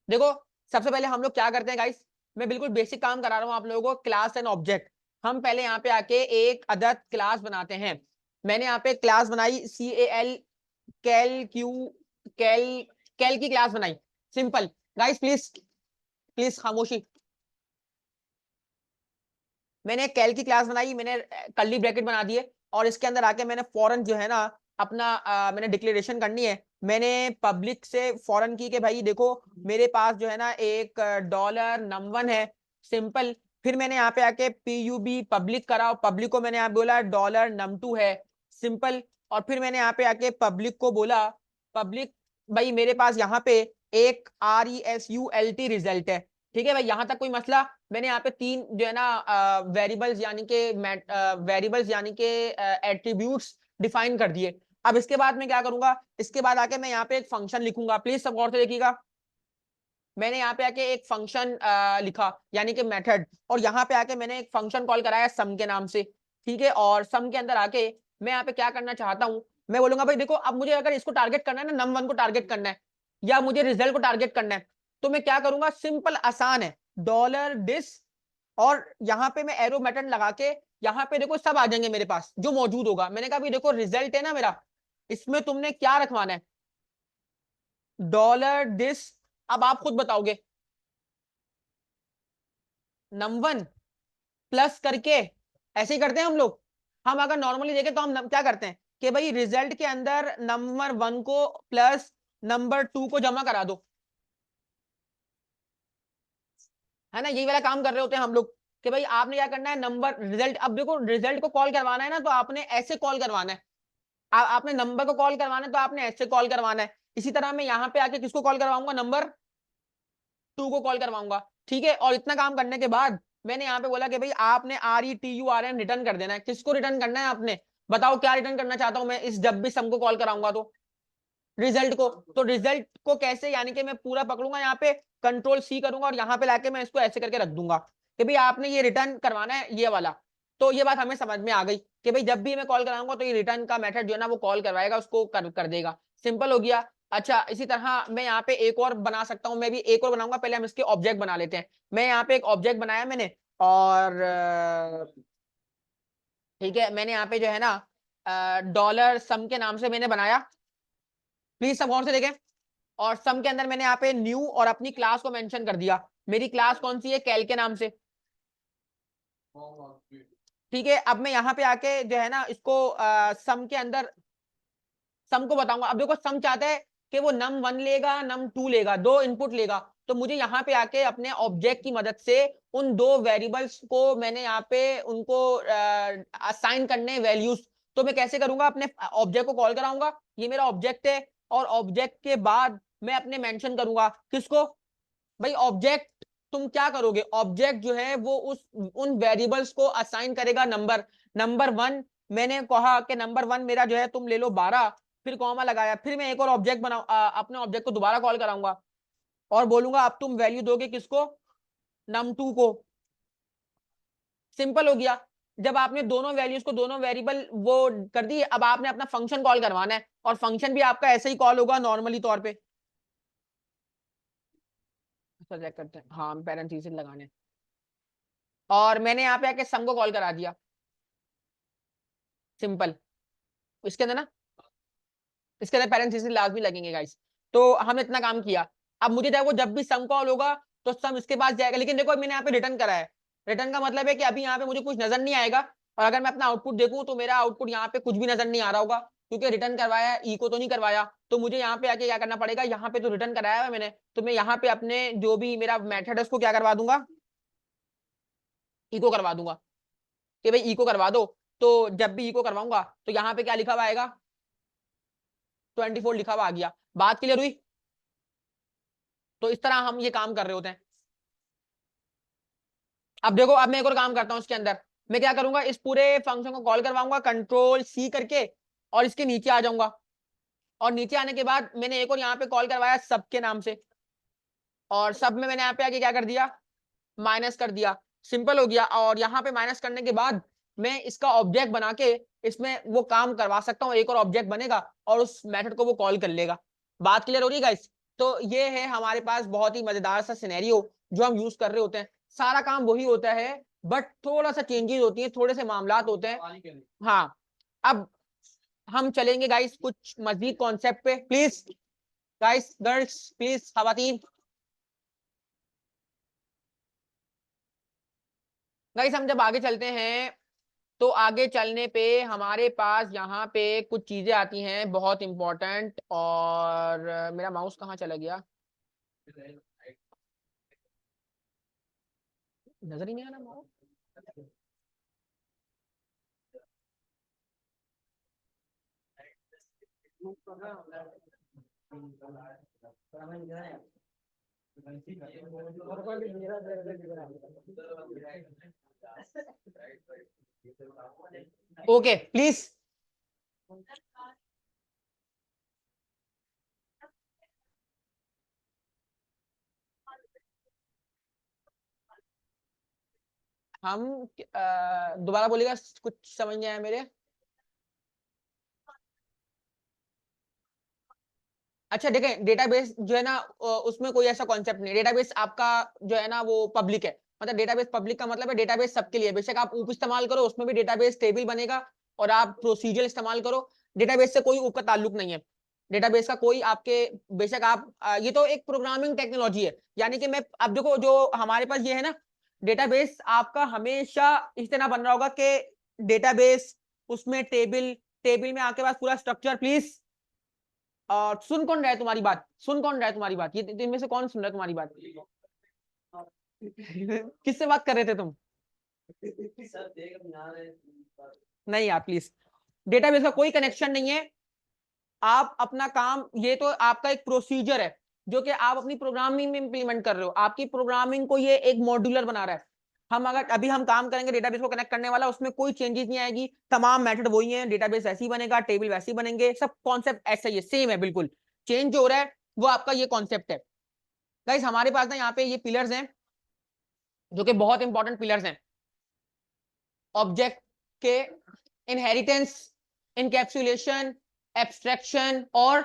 Speaker 1: देखो सबसे पहले हम लोग क्या करते हैं गाइस, मैं बिल्कुल बेसिक काम करा रहा हूँ आप लोगों को, क्लास एंड ऑब्जेक्ट। हम पहले यहाँ पे आके एक अदद क्लास बनाते हैं। मैंने यहाँ पे क्लास बनाई CAL, कैल कैल की क्लास बनाई, सिंपल। गाइस प्लीज प्लीज खामोशी। मैंने कैल की क्लास बनाई, मैंने कर्ली ब्रैकेट बना दिए और इसके अंदर आके मैंने फौरन जो है ना अपना मैंने डिक्लेरेशन करनी है। मैंने पब्लिक से फौरन की कि भाई देखो मेरे पास जो है ना एक डॉलर num1 है, सिंपल। फिर मैंने यहाँ पे आके PUB पब्लिक करा, पब्लिक को मैंने यहाँ बोला डॉलर num2 है, सिंपल। और फिर मैंने यहाँ पे आके पब्लिक को बोला, पब्लिक भाई मेरे पास यहाँ पे एक RESULT रिजल्ट है। ठीक है भाई, यहाँ तक कोई मसला? मैंने यहाँ पे 3 जो है ना वेरिएबल्स यानी के एट्रीब्यूट्स डिफाइन कर दिए। अब इसके बाद मैं क्या करूंगा, इसके बाद आके मैं यहाँ पे एक फंक्शन लिखूंगा, प्लीज सब गौर से देखिएगा। मैंने यहाँ पे आके एक फंक्शन लिखा यानी कि मेथड, और यहाँ पे आके मैंने एक फंक्शन कॉल कराया सम के नाम से। ठीक है, और सम के अंदर आके मैं यहाँ पे क्या करना चाहता हूँ, मैं बोलूंगा भाई देखो अब मुझे अगर इसको टारगेट करना है ना, num1 को टारगेट करना है या मुझे रिजल्ट को टारगेट करना है, तो मैं क्या करूंगा, सिंपल आसान है, डॉलर दिस, और यहाँ पे मैं एरो मेथड लगा के यहाँ पे देखो सब आ जाएंगे मेरे पास जो मौजूद होगा। मैंने कहा भाई देखो रिजल्ट है ना मेरा, इसमें तुमने क्या रखवाना है, डॉलर दिस। अब आप खुद बताओगे, num1 प्लस करके, ऐसे ही करते हैं हम लोग। हम अगर नॉर्मली देखें तो हम क्या करते हैं कि भाई रिजल्ट के अंदर नंबर 1 को प्लस नंबर 2 को जमा करा दो, है ना, यही वाला काम कर रहे होते हैं हम लोग कि भाई आपने क्या करना है, नंबर रिजल्ट, अब देखो रिजल्ट को कॉल करवाना है ना तो आपने ऐसे कॉल करवाना है, आपने नंबर को कॉल करवाना है तो आपने ऐसे कॉल करवाना है। इसी तरह मैं यहाँ पे आके किसको कॉल करवाऊंगा, नंबर 2 को कॉल करवाऊंगा। ठीक है, और इतना काम करने के बाद मैंने यहाँ पे बोला कि भाई आपने RETURN रिटर्न कर देना है। किसको रिटर्न करना है आपने, बताओ क्या रिटर्न करना चाहता हूं मैं इस जब भी सम को कॉल कराऊंगा तो, रिजल्ट को। तो रिजल्ट को कैसे, यानी कि मैं पूरा पकड़ूंगा यहाँ पे, कंट्रोल C करूंगा और यहाँ पे लाके मैं इसको ऐसे करके रख दूंगा कि भाई आपने ये रिटर्न करवाना है ये वाला। तो ये बात हमें समझ में आ गई कि भाई जब भी मैं कॉल कराऊंगा तो ये रिटर्न का मेथड जो है ना वो कॉल करवाएगा, उसको कर देगा। सिंपल हो गया। अच्छा, इसी तरह मैं यहाँ पे एक और बना सकता हूँ, मैं भी एक और बनाऊंगा। पहले हम इसके ऑब्जेक्ट बना लेते हैं। मैं यहाँ पे एक ऑब्जेक्ट बनाया मैंने, और ठीक है, मैंने यहाँ पे जो है ना डॉलर सम के नाम से मैंने बनाया। प्लीज सब गौर से देखें। और सम के अंदर मैंने यहाँ पे न्यू और अपनी क्लास को मेंशन कर दिया। मेरी क्लास कौन सी है? कैल के नाम से। ठीक है, अब मैं यहाँ पे आके जो है ना इसको सम के अंदर सम को बताऊंगा। अब देखो, सम चाहता है कि वो num1 लेगा, num2 लेगा, दो इनपुट लेगा। तो मुझे यहाँ पे आके अपने ऑब्जेक्ट की मदद से उन दो वेरिएबल्स को मैंने यहाँ पे उनको असाइन करने वैल्यूज। तो मैं कैसे करूंगा? अपने ऑब्जेक्ट को कॉल कराऊंगा, ये मेरा ऑब्जेक्ट है। और ऑब्जेक्ट के बाद मैं अपने मेंशन करूंगा किसको? भाई ऑब्जेक्ट, तुम क्या करोगे? ऑब्जेक्ट जो है वो उस उन वेरिएबल्स को असाइन करेगा नंबर। नंबर 1 मैंने कहा कि नंबर 1 मेरा जो है तुम ले लो 12, फिर कॉमा लगाया, फिर मैं एक और ऑब्जेक्ट बनाऊ, अपने ऑब्जेक्ट को दोबारा कॉल कराऊंगा और बोलूंगा अब तुम वैल्यू दोगे किसको? num2 को। सिंपल हो गया। जब आपने दोनों वैल्यूज को, दोनों वेरिएबल वो कर दी, अब आपने अपना फंक्शन कॉल करवाना है, और फंक्शन भी आपका ऐसे ही कॉल होगा नॉर्मली तौर पे। चेक करते हैं, हाँ पैरेंथेसिस लगाने। और मैंने यहाँ पे आके सम को कॉल करा दिया। सिंपल। इसके अंदर ना, इसके अंदर पैरेंथेसिस लाजमी लगेंगे गाइस। तो हमने इतना काम किया। अब मुझे देखो, जब भी सम कॉल होगा तो सम इसके पास जाएगा। लेकिन देखो, मैंने यहाँ पे रिटर्न करा है। रिटर्न का मतलब है कि अभी यहाँ पे मुझे कुछ नजर नहीं आएगा। और अगर मैं अपना आउटपुट देखूं तो मेरा आउटपुट यहाँ पे कुछ भी नजर नहीं आ रहा होगा, क्योंकि रिटर्न करवाया है, ई को तो नहीं करवाया। तो मुझे यहाँ पे आके क्या करना पड़ेगा? यहाँ पे तो रिटर्न कराया है मैंने, तो मैं यहाँ पे अपने जो भी मेरा मेथड है उसको क्या करवा दूंगा? इको करवा दूंगा कि भाई इको करवा दो। तो जब भी इको करवाऊंगा तो यहाँ पे क्या लिखा हुआ आएगा? 24 लिखा हुआ आ गया। बात क्लियर हुई? तो इस तरह हम ये काम कर रहे होते हैं। अब देखो, अब मैं एक और काम करता हूं इसके अंदर। मैं क्या करूंगा? इस पूरे फंक्शन को कॉल करवाऊंगा कंट्रोल सी करके, और इसके नीचे आ जाऊंगा। और नीचे आने के बाद मैंने एक और यहाँ पे कॉल करवाया सब के नाम से, और सब में मैंने यहाँ पे आके क्या कर दिया? माइनस कर दिया। सिंपल हो गया। और यहाँ पे माइनस करने के बाद मैं इसका ऑब्जेक्ट बना के इसमें वो काम करवा सकता हूँ। एक और ऑब्जेक्ट बनेगा और उस मेथड को वो कॉल कर लेगा। बात क्लियर हो रही है गाइस? तो ये है हमारे पास बहुत ही मजेदार सा सिनेरियो जो हम यूज कर रहे होते हैं। सारा काम वही होता है, बट थोड़ा सा चेंजेस होती है, थोड़े से मामलात होते हैं। हाँ, अब हम चलेंगे गाइस कुछ मजीद कॉन्सेप्ट पे। प्लीज गाइस, गर्ल्स प्लीज, खवातीन। गाइस हम जब आगे चलते हैं तो आगे चलने पे हमारे पास यहाँ पे कुछ चीजें आती हैं बहुत इंपॉर्टेंट। और मेरा माउस कहाँ चला गया? नजर ही नहीं आ रहा माउस। Okay please. हम दोबारा बोलिएगा, कुछ समझ नहीं आया मेरे। अच्छा देखें, डेटाबेस जो है ना उसमें कोई ऐसा कॉन्सेप्ट नहीं। डेटाबेस आपका जो है ना वो पब्लिक है। मतलब डेटाबेस पब्लिक का मतलब है डेटाबेस सबके लिए। बेशक आप ऊप इस्तेमाल करो, उसमें भी डेटाबेस टेबल बनेगा, और आप प्रोसीजर इस्तेमाल करो, डेटाबेस से कोई ऊप का ताल्लुक नहीं है। डेटाबेस का कोई आपके, बेशक आप ये तो एक प्रोग्रामिंग टेक्नोलॉजी है। यानी कि मैं, अब देखो जो हमारे पास ये है ना, डेटाबेस आपका हमेशा इस तरह बन रहा होगा कि डेटाबेस, उसमें टेबल, टेबल में आपके पास पूरा स्ट्रक्चर। प्लीज सुन कौन रहा है तुम्हारी बात? सुन कौन रहा है तुम्हारी बात? ये इनमें से कौन सुन रहा है तुम्हारी बात? किससे बात कर रहे थे तुम? नहीं यार प्लीज, डेटाबेस का कोई कनेक्शन नहीं है। आप अपना काम, ये तो आपका एक प्रोसीजर है जो कि आप अपनी प्रोग्रामिंग में इंप्लीमेंट कर रहे हो। आपकी प्रोग्रामिंग को ये एक मॉड्यूलर बना रहा है। हम अगर अभी हम काम करेंगे डेटाबेस को कनेक्ट करने वाला, उसमें कोई चेंजेस नहीं आएगी। तमाम मेथड वही हैं, डेटाबेस ऐसे ही बनेगा, टेबल वैसे ही बनेंगे, सब कॉन्सेप्ट ऐसा ही है, सेम है बिल्कुल। चेंज जो हो रहा है वो आपका ये कॉन्सेप्ट है। गाइस हमारे पास ना यहाँ पे ये पिलर्स हैं जो कि बहुत इंपॉर्टेंट पिलर्स हैं। ऑब्जेक्ट के इनहेरिटेंस, इनकैप्सुलेशन, एब्स्ट्रैक्शन और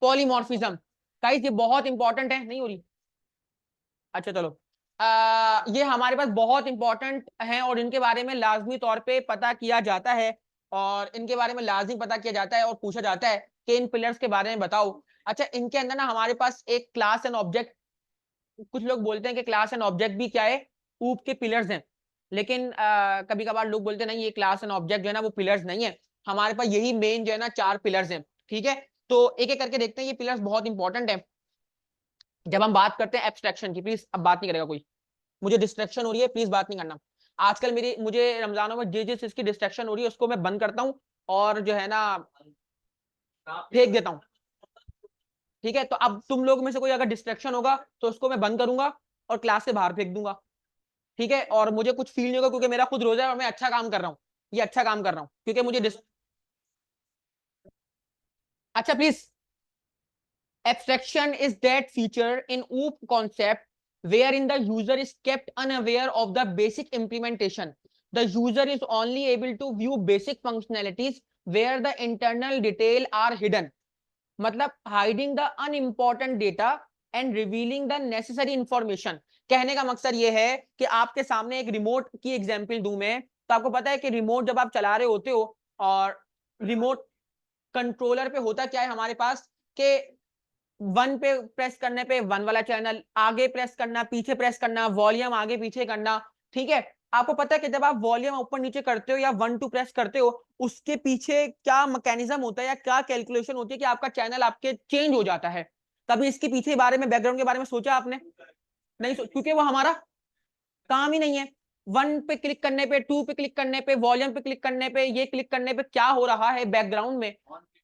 Speaker 1: पॉलीमॉर्फिज्म। गाइस ये बहुत इंपॉर्टेंट है, नहीं हो रही? अच्छा चलो, ये हमारे पास बहुत इंपॉर्टेंट हैं और इनके बारे में लाजमी तौर पे पता किया जाता है, और इनके बारे में लाजमी पता किया जाता है और पूछा जाता है कि इन पिलर्स के बारे में बताओ। अच्छा, इनके अंदर ना हमारे पास एक क्लास एंड ऑब्जेक्ट, कुछ लोग बोलते हैं कि क्लास एंड ऑब्जेक्ट भी क्या है, ऊप के पिलर्स हैं, लेकिन कभी कभार लोग बोलते हैं नहीं, ये क्लास एंड ऑब्जेक्ट जो है ना वो पिलर्स नहीं है। हमारे पास यही मेन जो है ना 4 पिलर्स हैं, ठीक है? तो एक एक करके देखते हैं, ये पिलर्स बहुत इंपॉर्टेंट है जब हम बात करते हैं एब्स्ट्रैक्शन की। प्लीज अब बात नहीं करेगा कोई, मुझे डिस्ट्रैक्शन हो रही है, प्लीज बात नहीं करना। आजकल मुझे रमजानों में जिस चीज की डिस्ट्रैक्शन हो रही है उसको मैं बंद करता हूँ और जो है ना फेंक देता हूँ, ठीक है? तो अब तुम लोग में से कोई अगर डिस्ट्रैक्शन होगा तो उसको मैं बंद करूंगा और क्लास से बाहर फेंक दूंगा, ठीक है? और मुझे कुछ फील नहीं होगा क्योंकि मेरा खुद रोजा है और मैं अच्छा काम कर रहा हूँ, ये अच्छा काम कर रहा हूँ क्योंकि मुझे अच्छा please, abstraction is that feature in OOP concept wherein the user is kept unaware of the basic implementation. The user is only able to view basic functionalities where the internal detail are hidden. मतलब hiding the unimportant data and revealing the necessary information. कहने का मकसद ये है कि आपके सामने एक रिमोट की एग्जांपल दूं मैं, तो आपको पता है कि रिमोट जब आप चला रहे होते हो और रिमोट कंट्रोलर पे होता क्या है हमारे पास कि वन पे प्रेस करने पे वन वाला चैनल, आगे प्रेस करना, पीछे प्रेस करना, वॉल्यूम आगे पीछे करना, ठीक है? आपको पता है कि जब आप वॉल्यूम ऊपर नीचे करते हो या 1 2 प्रेस करते हो, उसके पीछे क्या मैकेनिज्म होता है या क्या कैलकुलेशन होती है कि आपका चैनल आपके चेंज हो जाता है? कभी इसके पीछे बारे में, बैकग्राउंड के बारे में सोचा आपने? नहीं क्योंकि वो हमारा काम ही नहीं है। 1 पे क्लिक करने पे, 2 पे क्लिक करने पे, वॉल्यूम पे क्लिक करने पे, ये क्लिक करने पे क्या हो रहा है बैकग्राउंड में,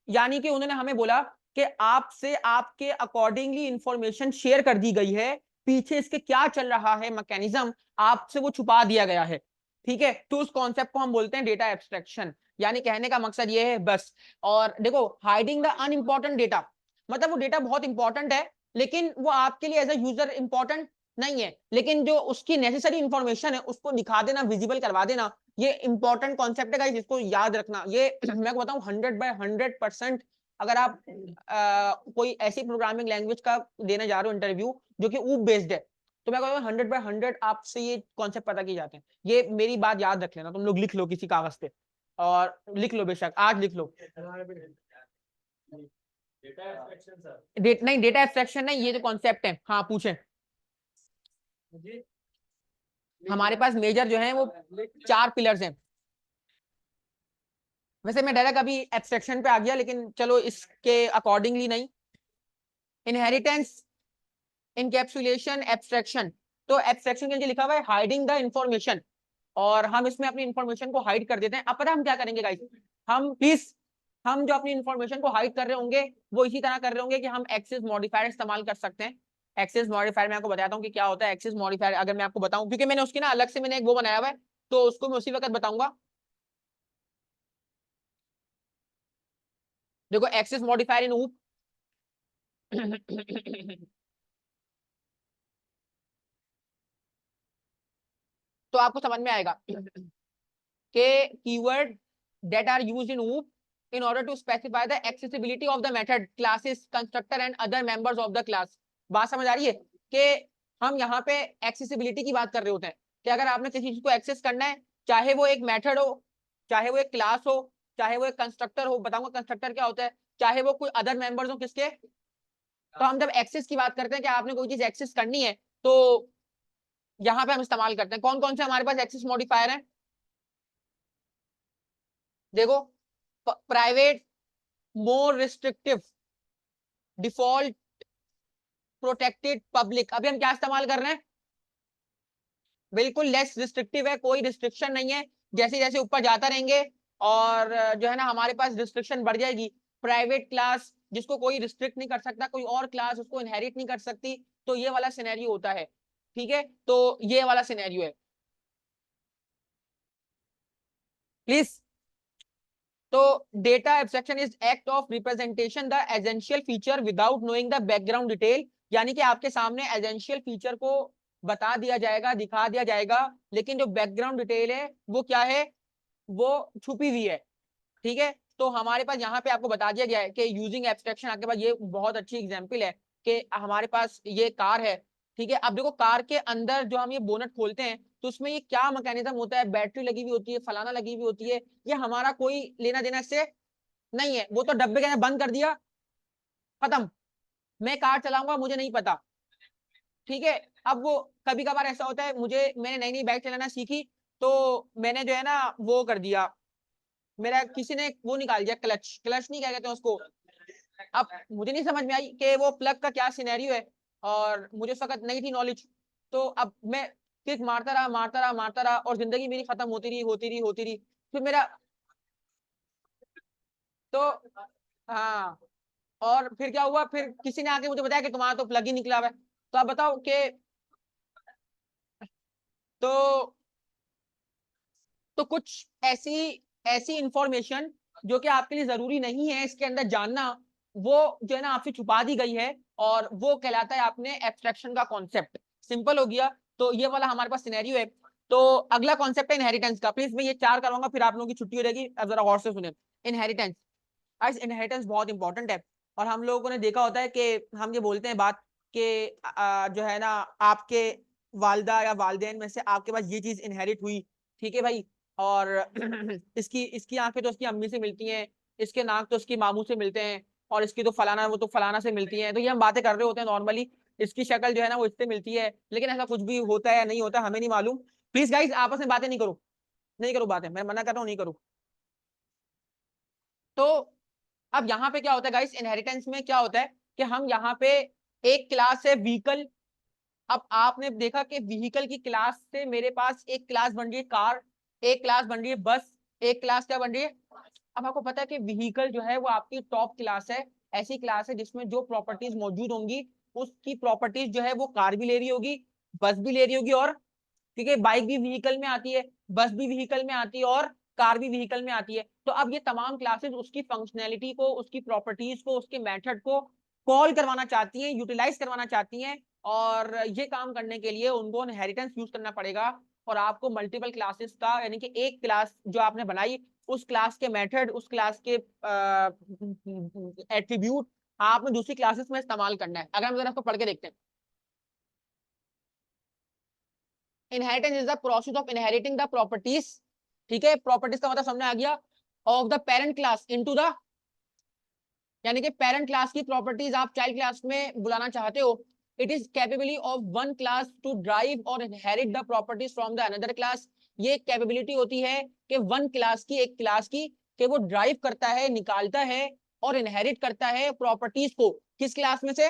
Speaker 1: यानी कि उन्होंने हमें बोला कि आपसे आपके अकॉर्डिंगली इंफॉर्मेशन शेयर कर दी गई है, पीछे इसके क्या चल रहा है मैकेनिज्म, आपसे वो छुपा दिया गया है, ठीक है? तो उस कॉन्सेप्ट को हम बोलते हैं डेटा एब्स्ट्रैक्शन, यानी कहने का मकसद ये है बस। और देखो, हाइडिंग द अनइंपॉर्टेंट डेटा, मतलब वो डेटा बहुत इंपॉर्टेंट है लेकिन वो आपके लिए एज अ यूजर इंपॉर्टेंट नहीं है, लेकिन जो उसकी नेसेसरी इंफॉर्मेशन है उसको दिखा देना, विजिबल करवा देना, ये इंपॉर्टेंट कॉन्सेप्ट है गाइस, इसको याद रखना। ये मैं बताऊं 100/100%, अगर आप कोई ऐसी प्रोग्रामिंग लैंग्वेज का देने जा रहे हो इंटरव्यू जो कि ऊप बेस्ड है, तो मैं कहता हूँ 100/100 आपसे ये कॉन्सेप्ट पता किए जाते हैं। ये मेरी बात याद रख लेना, तुम लोग लिख लो किसी कागज पे, और लिख लो, बेशक आज लिख लो। नहीं, डेटा एब्स्ट्रैक्शन नहीं, ये जो कॉन्सेप्ट है। हाँ पूछे, हमारे पास मेजर जो है वो 4 पिलर्स हैं। वैसे मैं डायरेक्ट अभी एब्स्ट्रैक्शन पे आ गया, लेकिन चलो इसके अकॉर्डिंगली नहीं। Inheritance, encapsulation, abstraction. तो एब्स्ट्रैक्शन के लिए लिखा हुआ है हाइडिंग द इंफॉर्मेशन, और हम इसमें अपनी इंफॉर्मेशन को हाइड कर देते हैं। अब पता हम क्या करेंगे गाइस, हम प्लीज, हम जो अपनी इंफॉर्मेशन को हाइड कर रहे होंगे वो इसी तरह कर रहे होंगे कि हम एक्सेस मॉडिफायर इस्तेमाल कर सकते हैं। एक्सेस मॉडिफायर मैं आपको बताता हूँ कि क्या होता है एक्सेस मॉडिफायर, अगर मैं आपको बताऊं, क्योंकि मैंने उसकी ना अलग से मैंने एक वो बनाया हुआ है, तो उसको मैं उसी वक्त बताऊंगा। देखो, एक्सेस मॉडिफायर इन ऊप तो आपको समझ में आएगा कि keyword that are used in OOP in order to specify the accessibility of the method, classes, constructor and other members of the class। बात समझ आ रही है कि हम यहाँ पे एक्सेसिबिलिटी की बात कर रहे होते हैं कि अगर आपने किसी चीज को एक्सेस करना है, चाहे वो एक मेथड हो, चाहे वो एक क्लास हो, चाहे वो एक कंस्ट्रक्टर हो, बताऊंगा कंस्ट्रक्टर क्या होता है, चाहे वो कोई अदर मेंबर्स हो किसके, तो हम जब एक्सेस की बात करते हैं कि आपने कोई चीज एक्सेस करनी है, तो यहाँ पे हम इस्तेमाल करते हैं। कौन कौन से हमारे पास एक्सेस मॉडिफायर है? देखो, प्राइवेट, मोर रिस्ट्रिक्टिव, डिफॉल्ट, प्रोटेक्टेड, पब्लिक। अभी हम क्या इस्तेमाल कर रहे हैं? बिल्कुल लेस रिस्ट्रिक्टिव है, कोई रिस्ट्रिक्शन नहीं है। जैसे जैसे ऊपर जाता रहेंगे और जो है ना हमारे पास रिस्ट्रिक्शन बढ़ जाएगी। प्राइवेट क्लास जिसको कोई रिस्ट्रिक्ट नहीं कर सकता, कोई और क्लास उसको इनहेरिट नहीं कर सकती, तो ये वाला सिनेरियो होता है, ठीक है? तो ये वाला सिनेरियो है प्लीज। तो data abstraction is act of representation the essential feature without knowing the background detail, यानी कि आपके सामने एसेंशियल फीचर को बता दिया जाएगा, दिखा दिया जाएगा, लेकिन जो बैकग्राउंड डिटेल है वो क्या है, वो छुपी हुई है। ठीक है, तो हमारे पास यहाँ पे आपको बता दिया गया है कि यूजिंग एब्स्ट्रैक्शन, आपके पास ये बहुत अच्छी एग्जांपल है कि हमारे पास ये कार है। ठीक है, अब देखो कार के अंदर जो हम ये बोनट खोलते हैं तो उसमें ये क्या मैकेनिज्म होता है, बैटरी लगी हुई होती है, फलाना लगी हुई होती है, ये हमारा कोई लेना देना इससे नहीं है। वो तो डब्बे के अंदर बंद कर दिया, खत्म। मैं कार चलाऊंगा मुझे नहीं पता। ठीक है, अब वो कभी कभार ऐसा होता है, मैंने नई नई बाइक चलाना सीखी तो मैंने जो है ना वो कर दिया, मेरा किसी ने वो निकाल दिया, क्लच क्लच नहीं क्या कहते हैं उसको। अब मुझे नहीं समझ में आई कि वो प्लग का क्या सिनेरियो है, और मुझे उस वक्त नहीं थी नॉलेज। तो अब मैं किक मारता रहा मारता रहा मारता रहा और जिंदगी मेरी खत्म होती रही होती रही होती रही। फिर मेरा तो हाँ, और फिर क्या हुआ, फिर किसी ने आके मुझे बताया कि तुम्हारा तो प्लग ही निकला हुआ है। तो आप बताओ कि तो तो कुछ ऐसी ऐसी इंफॉर्मेशन जो कि आपके लिए जरूरी नहीं है इसके अंदर जानना, वो जो है ना आपसे छुपा दी गई है, और वो कहलाता है आपने एब्स्ट्रैक्शन का कॉन्सेप्ट। सिंपल हो गया। तो ये वाला हमारे पास सिनेरियो है। तो अगला कॉन्सेप्ट है इनहेरिटेंस का। प्लीज मैं ये 4 करूंगा फिर आप लोगों की छुट्टी हो जाएगी। अब जरा गौर से सुने। इनहेरिटेंस, आज इनहेरिटेंस बहुत इंपॉर्टेंट है। और हम लोगों ने देखा होता है कि हम ये बोलते हैं बात कि जो है ना आपके वालदा या वालदेन में से आपके पास ये चीज इनहेरिट हुई। ठीक है भाई, और इसकी इसकी आंखें तो उसकी अम्मी से मिलती हैं, इसके नाक तो उसकी मामू से मिलते हैं, और इसकी तो फलाना वो तो फलाना से मिलती हैं। तो ये हम बातें कर रहे होते हैं नॉर्मली, इसकी शक्ल जो है ना वो इससे मिलती है, लेकिन ऐसा कुछ भी होता है या नहीं होता हमें नहीं मालूम। प्लीज गाइस आपस में बातें नहीं करो, नहीं करो बातें, मैं मना कर रहा हूँ नहीं करो। तो अब यहाँ पे क्या होता है गाइस, इनहेरिटेंस में क्या होता है कि हम यहाँ पे एक क्लास है व्हीकल। अब आपने देखा कि व्हीकल की क्लास से मेरे पास एक क्लास बन रही है कार, एक क्लास बन रही है बस, एक क्लास क्या बन रही है। अब आपको पता है कि व्हीकल जो है वो आपकी टॉप क्लास है, ऐसी क्लास है जिसमें जो प्रॉपर्टीज मौजूद होंगी उसकी प्रॉपर्टीज जो है वो कार भी ले रही होगी, बस भी ले रही होगी, और क्योंकि बाइक भी व्हीकल में आती है, बस भी व्हीकल में आती है, और कार भी व्हीकल में आती है। तो अब ये तमाम क्लासेस उसकी फंक्शनैलिटी को, उसकी प्रॉपर्टीज को, उसके मेथड को कॉल करवाना चाहती हैं, यूटिलाइज करवाना चाहती हैं। और ये काम करने के लिए उनको इनहेरिटेंस यूज करना पड़ेगा। और आपको मल्टीपल क्लासेस का, यानी कि एक क्लास जो आपने बनाई उस क्लास के मेथड, उस क्लास के एट्रीब्यूट आपने दूसरी क्लासेस में इस्तेमाल करना है। अगर हम जरा इसको पढ़ के देखते हैं। Inheritance is the process of inheriting the properties. ठीक है, प्रॉपर्टीज का मतलब सामने आ गया, of the parent class into the, यानी कि पेरेंट क्लास की प्रॉपर्टीज आप चाइल्ड क्लास में बुलाना चाहते हो। It is capability of one class to drive और inherit the properties from the another class. ये कैपेबिलिटी होती है कि वन क्लास की, एक क्लास की, कि वो ड्राइव करता है, निकालता है और इनहेरिट करता है प्रॉपर्टीज को किस क्लास में से,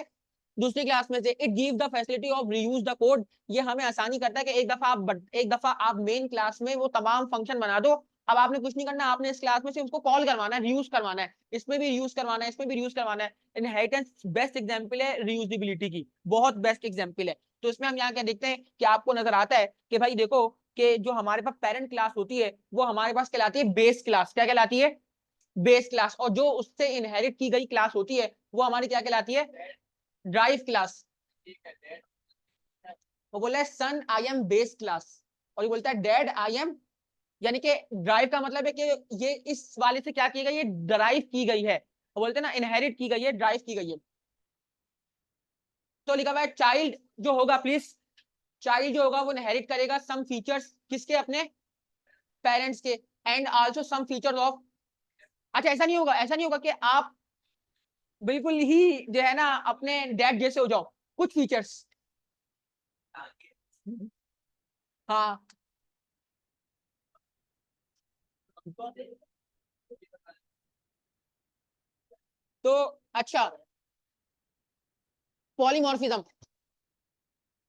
Speaker 1: दूसरी क्लास में से। It give the facility of reuse the code. ये हमें आसानी करता है कि एक दफा आप मेन क्लास में वो तमाम फंक्शन बना दो। अब आपने कुछ नहीं करना, आपने इस क्लास में से उसको कॉल करवाना है, रीयूज करवाना है, इसमें भी रीयूज करवाना है, इसमें भी रीयूज करवाना है। इनहेरिटेंस बेस्ट एग्जांपल है रीयूजेबिलिटी की, बहुत बेस्ट एग्जांपल है। तो इसमें हम यहाँ क्या देखते हैं कि आपको नजर आता है कि भाई देखो कि जो हमारे पास पेरेंट क्लास होती है वो हमारे पास कहलाती है बेस क्लास। क्या कहलाती है? Base class. और जो उससे इनहेरिट की गई क्लास होती है वो हमारी क्या कहलाती है? Drive class. वो बोला है सन आई एम बेस क्लास, और ये बोलता है डैड आई एम, यानी कि ड्राइव का मतलब है कि ये इस वाले से क्या की गई है, ड्राइव की गई है। वो बोलते हैं ना इनहेरिट की गई है, ड्राइव की गई है। तो लिखा हुआ है चाइल्ड जो होगा, प्लीज, चाइल्ड जो होगा वो इनहेरिट करेगा सम फीचर्स किसके, अपने पेरेंट्स के, and also some features of. अच्छा ऐसा नहीं होगा, ऐसा नहीं होगा कि आप बिल्कुल ही जो है ना अपने डैड जैसे हो जाओ, कुछ फीचर्स। हाँ, तो अच्छा, पॉलीमॉर्फिज्म।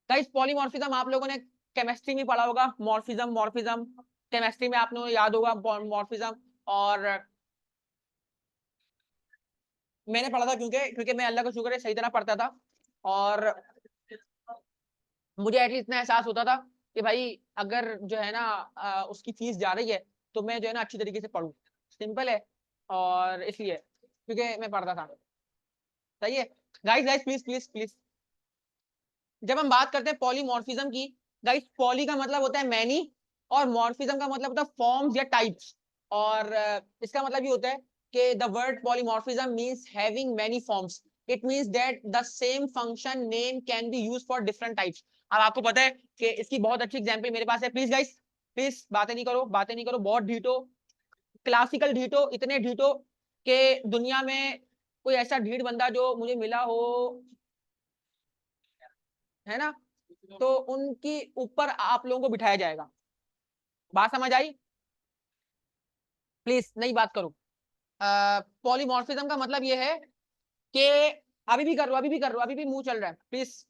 Speaker 1: गाइस पॉलीमॉर्फिज्म आप लोगों ने केमिस्ट्री में पढ़ा होगा, मॉर्फिज्म मॉर्फिज्म, केमिस्ट्री में आपने याद होगा मॉर्फिज्म। और मैंने पढ़ा था, क्योंकि क्योंकि मैं अल्लाह का शुक्र है सही तरह पढ़ता था, और मुझे एटलीस्ट इतना एहसास होता था कि भाई अगर जो है ना उसकी फीस जा रही है तो मैं जो है ना अच्छी तरीके से पढ़ूं। सिंपल है, और इसलिए क्योंकि मैं पढ़ता था। सही है। Guys guys please please please, जब हम बात करते हैं पॉलीमॉर्फिज्म की, गाइस पॉली का मतलब होता है मैनी, और मॉर्फिज्म का मतलब होता है फॉर्म्स या टाइप्स, और इसका मतलब ये होता है कि the word polymorphism means having many forms, it means that the same function name can be used for different types. अब आपको पता है कि इसकी बहुत अच्छी एग्जांपल मेरे पास है। प्लीज गाइस, प्लीज बातें नहीं करो, बातें नहीं करो, बहुत ढीठो, क्लासिकल ढीठो, इतने ढीठो कि दुनिया में कोई ऐसा ढीठ बंदा जो मुझे मिला हो, है ना, तो उनकी ऊपर आप लोगों को बिठाया जाएगा। बात समझ आई? प्लीज नई बात करो। पॉलीमॉर्फिज्म का मतलब ये है कि अभी भी कर लो, अभी भी कर लो, अभी भी मुंह चल रहा है, प्लीज।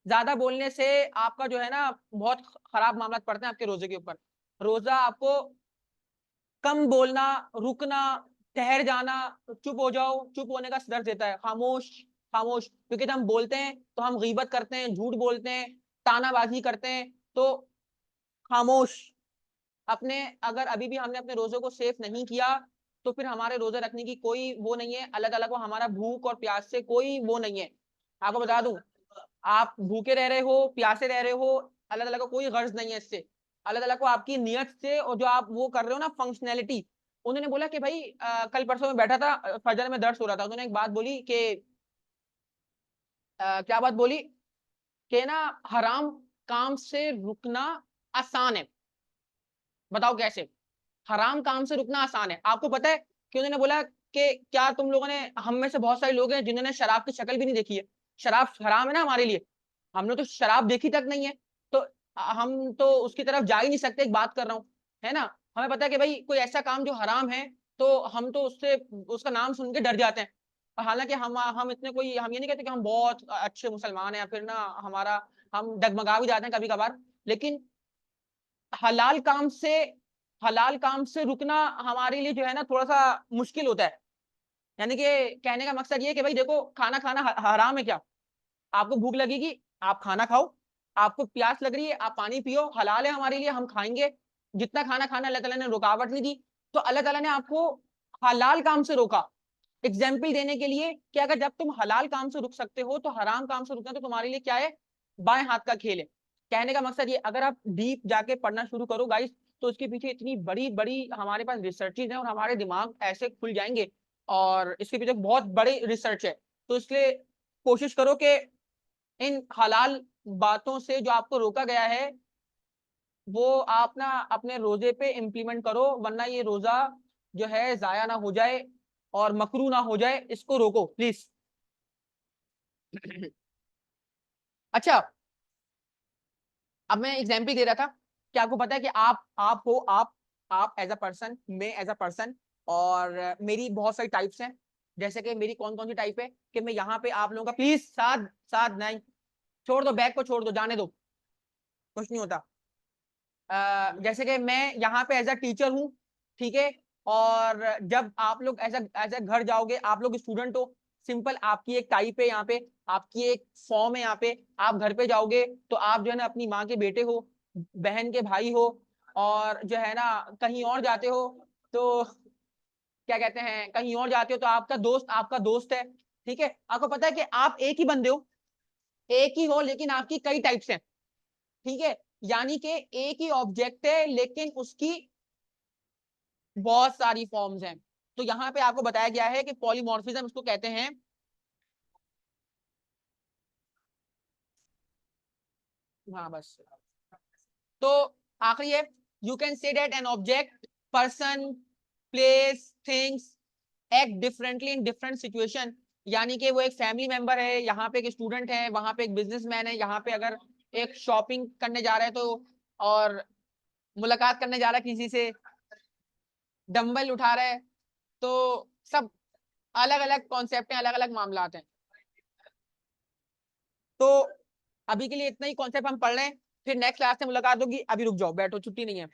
Speaker 1: ज्यादा बोलने से आपका जो है ना बहुत खराब मामला पड़ते हैं आपके रोजे के ऊपर। रोजा आपको कम बोलना, रुकना, ठहर जाना, चुप हो जाओ, चुप होने का दर्द देता है, खामोश, खामोश, क्योंकि जब हम बोलते हैं तो हम गीबत करते हैं, झूठ बोलते हैं, तानाबाजी करते हैं, तो खामोश। अपने अगर अभी भी हमने अपने रोजों को सेफ नहीं किया तो फिर हमारे रोजे रखने की कोई वो नहीं है, अल्लाह ताला को हमारा भूख और प्यास से कोई वो नहीं है। आपको बता दूं, आप भूखे रह रहे हो, प्यासे रह रहे हो, अल्लाह ताला को कोई गर्ज नहीं है इससे। अल्लाह ताला को आपकी नियत से और जो आप वो कर रहे हो ना फंक्शनैलिटी। उन्होंने बोला कि भाई कल परसों में बैठा था, फजर में दर्द हो रहा था, उन्होंने एक बात बोली कि क्या बात बोली कि ना हराम काम से रुकना आसान है। बताओ कैसे? हराम काम से रुकना आसान है। आपको पता है कि उन्होंने बोला कि क्या तुम लोगों ने, हम में से बहुत सारे लोग हैं जिन्होंने शराब की शक्ल भी नहीं देखी है। शराब हराम है ना हमारे लिए, हमने तो शराब देखी तक नहीं है, तो हम तो उसकी तरफ जा ही नहीं सकते। एक बात कर रहा हूँ, है ना। हमें पता है कि भाई कोई ऐसा काम जो हराम है तो हम तो उससे उसका नाम सुन के डर जाते हैं। और हालांकि हम इतने कोई, हम ये नहीं कहते कि हम बहुत अच्छे मुसलमान हैं या फिर ना हमारा, हम डगमगा भी जाते हैं कभी कभार, लेकिन हलाल काम से, हलाल काम से रुकना हमारे लिए जो है ना थोड़ा सा मुश्किल होता है। यानी कि कहने का मकसद ये है कि भाई देखो, खाना खाना हराम है क्या? आपको भूख लगेगी, आप खाना खाओ, आपको प्यास लग रही है, आप पानी पियो, हलाल है हमारे लिए, हम खाएंगे। जितना खाना खाना अल्लाह ताला ने रुकावट नहीं दी, तो अल्लाह ताला ने आपको हलाल काम से रोका। एग्जाम्पल देने के लिए कि अगर जब तुम हलाल काम से रुक सकते हो तो हराम काम से रुकना तो तुम्हारे लिए क्या है, बाएं हाथ का खेल है। कहने का मकसद ये, अगर आप डीप जाके पढ़ना शुरू करो गाइस, तो उसके पीछे इतनी बड़ी बड़ी हमारे पास रिसर्चेज हैं और हमारे दिमाग ऐसे खुल जाएंगे, और इसके पीछे बहुत बड़ी रिसर्च है। तो इसलिए कोशिश करो कि इन हलाल बातों से जो आपको रोका गया है वो आप ना अपने रोजे पे इम्प्लीमेंट करो, वरना ये रोजा जो है जाया ना हो जाए और मकरू ना हो जाए। इसको रोको प्लीज। अच्छा, अब मैं एग्जाम्पल दे रहा था कि आपको पता है कि आप हो, आप एज अ पर्सन, मैं एज अ पर्सन, और मेरी बहुत सारी टाइप्स हैं। जैसे कि मेरी कौन कौन सी टाइप है कि मैं यहाँ पे आप लोगों का, प्लीज साथ साथ नहीं, छोड़ दो बैग को, छोड़ दो, जाने दो, कुछ नहीं होता। जैसे कि मैं यहाँ पे एज अ टीचर हूँ, ठीक है, और जब आप लोग एज अ घर जाओगे, आप लोग स्टूडेंट हो, सिंपल आपकी एक टाइप है यहाँ पे, आपकी एक फॉर्म है यहाँ पे। आप घर पे जाओगे तो आप जो है ना अपनी माँ के बेटे हो, बहन के भाई हो, और जो है ना कहीं और जाते हो तो क्या कहते हैं, कहीं और जाते हो तो आपका दोस्त है, ठीक है। आपको पता है कि आप एक ही बंदे हो, एक ही हो, लेकिन आपकी कई टाइप्स हैं, ठीक है। यानी कि एक ही ऑब्जेक्ट है लेकिन उसकी बहुत सारी फॉर्म्स हैं। तो यहाँ पे आपको बताया गया है कि पॉलीमॉर्फिज्म इसको कहते हैं। हाँ बस, तो आखिरी है, you can say that an object, person, place, things act differently in different situation. यानी कि वो एक फैमिली मेंबर है, यहाँ पे एक स्टूडेंट है, वहां पे एक बिजनेसमैन है, यहाँ पे अगर एक शॉपिंग करने जा रहे हैं तो, और मुलाकात करने जा रहा है किसी से, डंबल उठा रहा है, तो सब अलग अलग कॉन्सेप्ट हैं, अलग अलग मामला हैं। तो अभी के लिए इतना ही कॉन्सेप्ट हम पढ़ रहे हैं, फिर नेक्स्ट क्लास में मुलाकात होगी। अभी रुक जाओ, बैठो, छुट्टी नहीं है।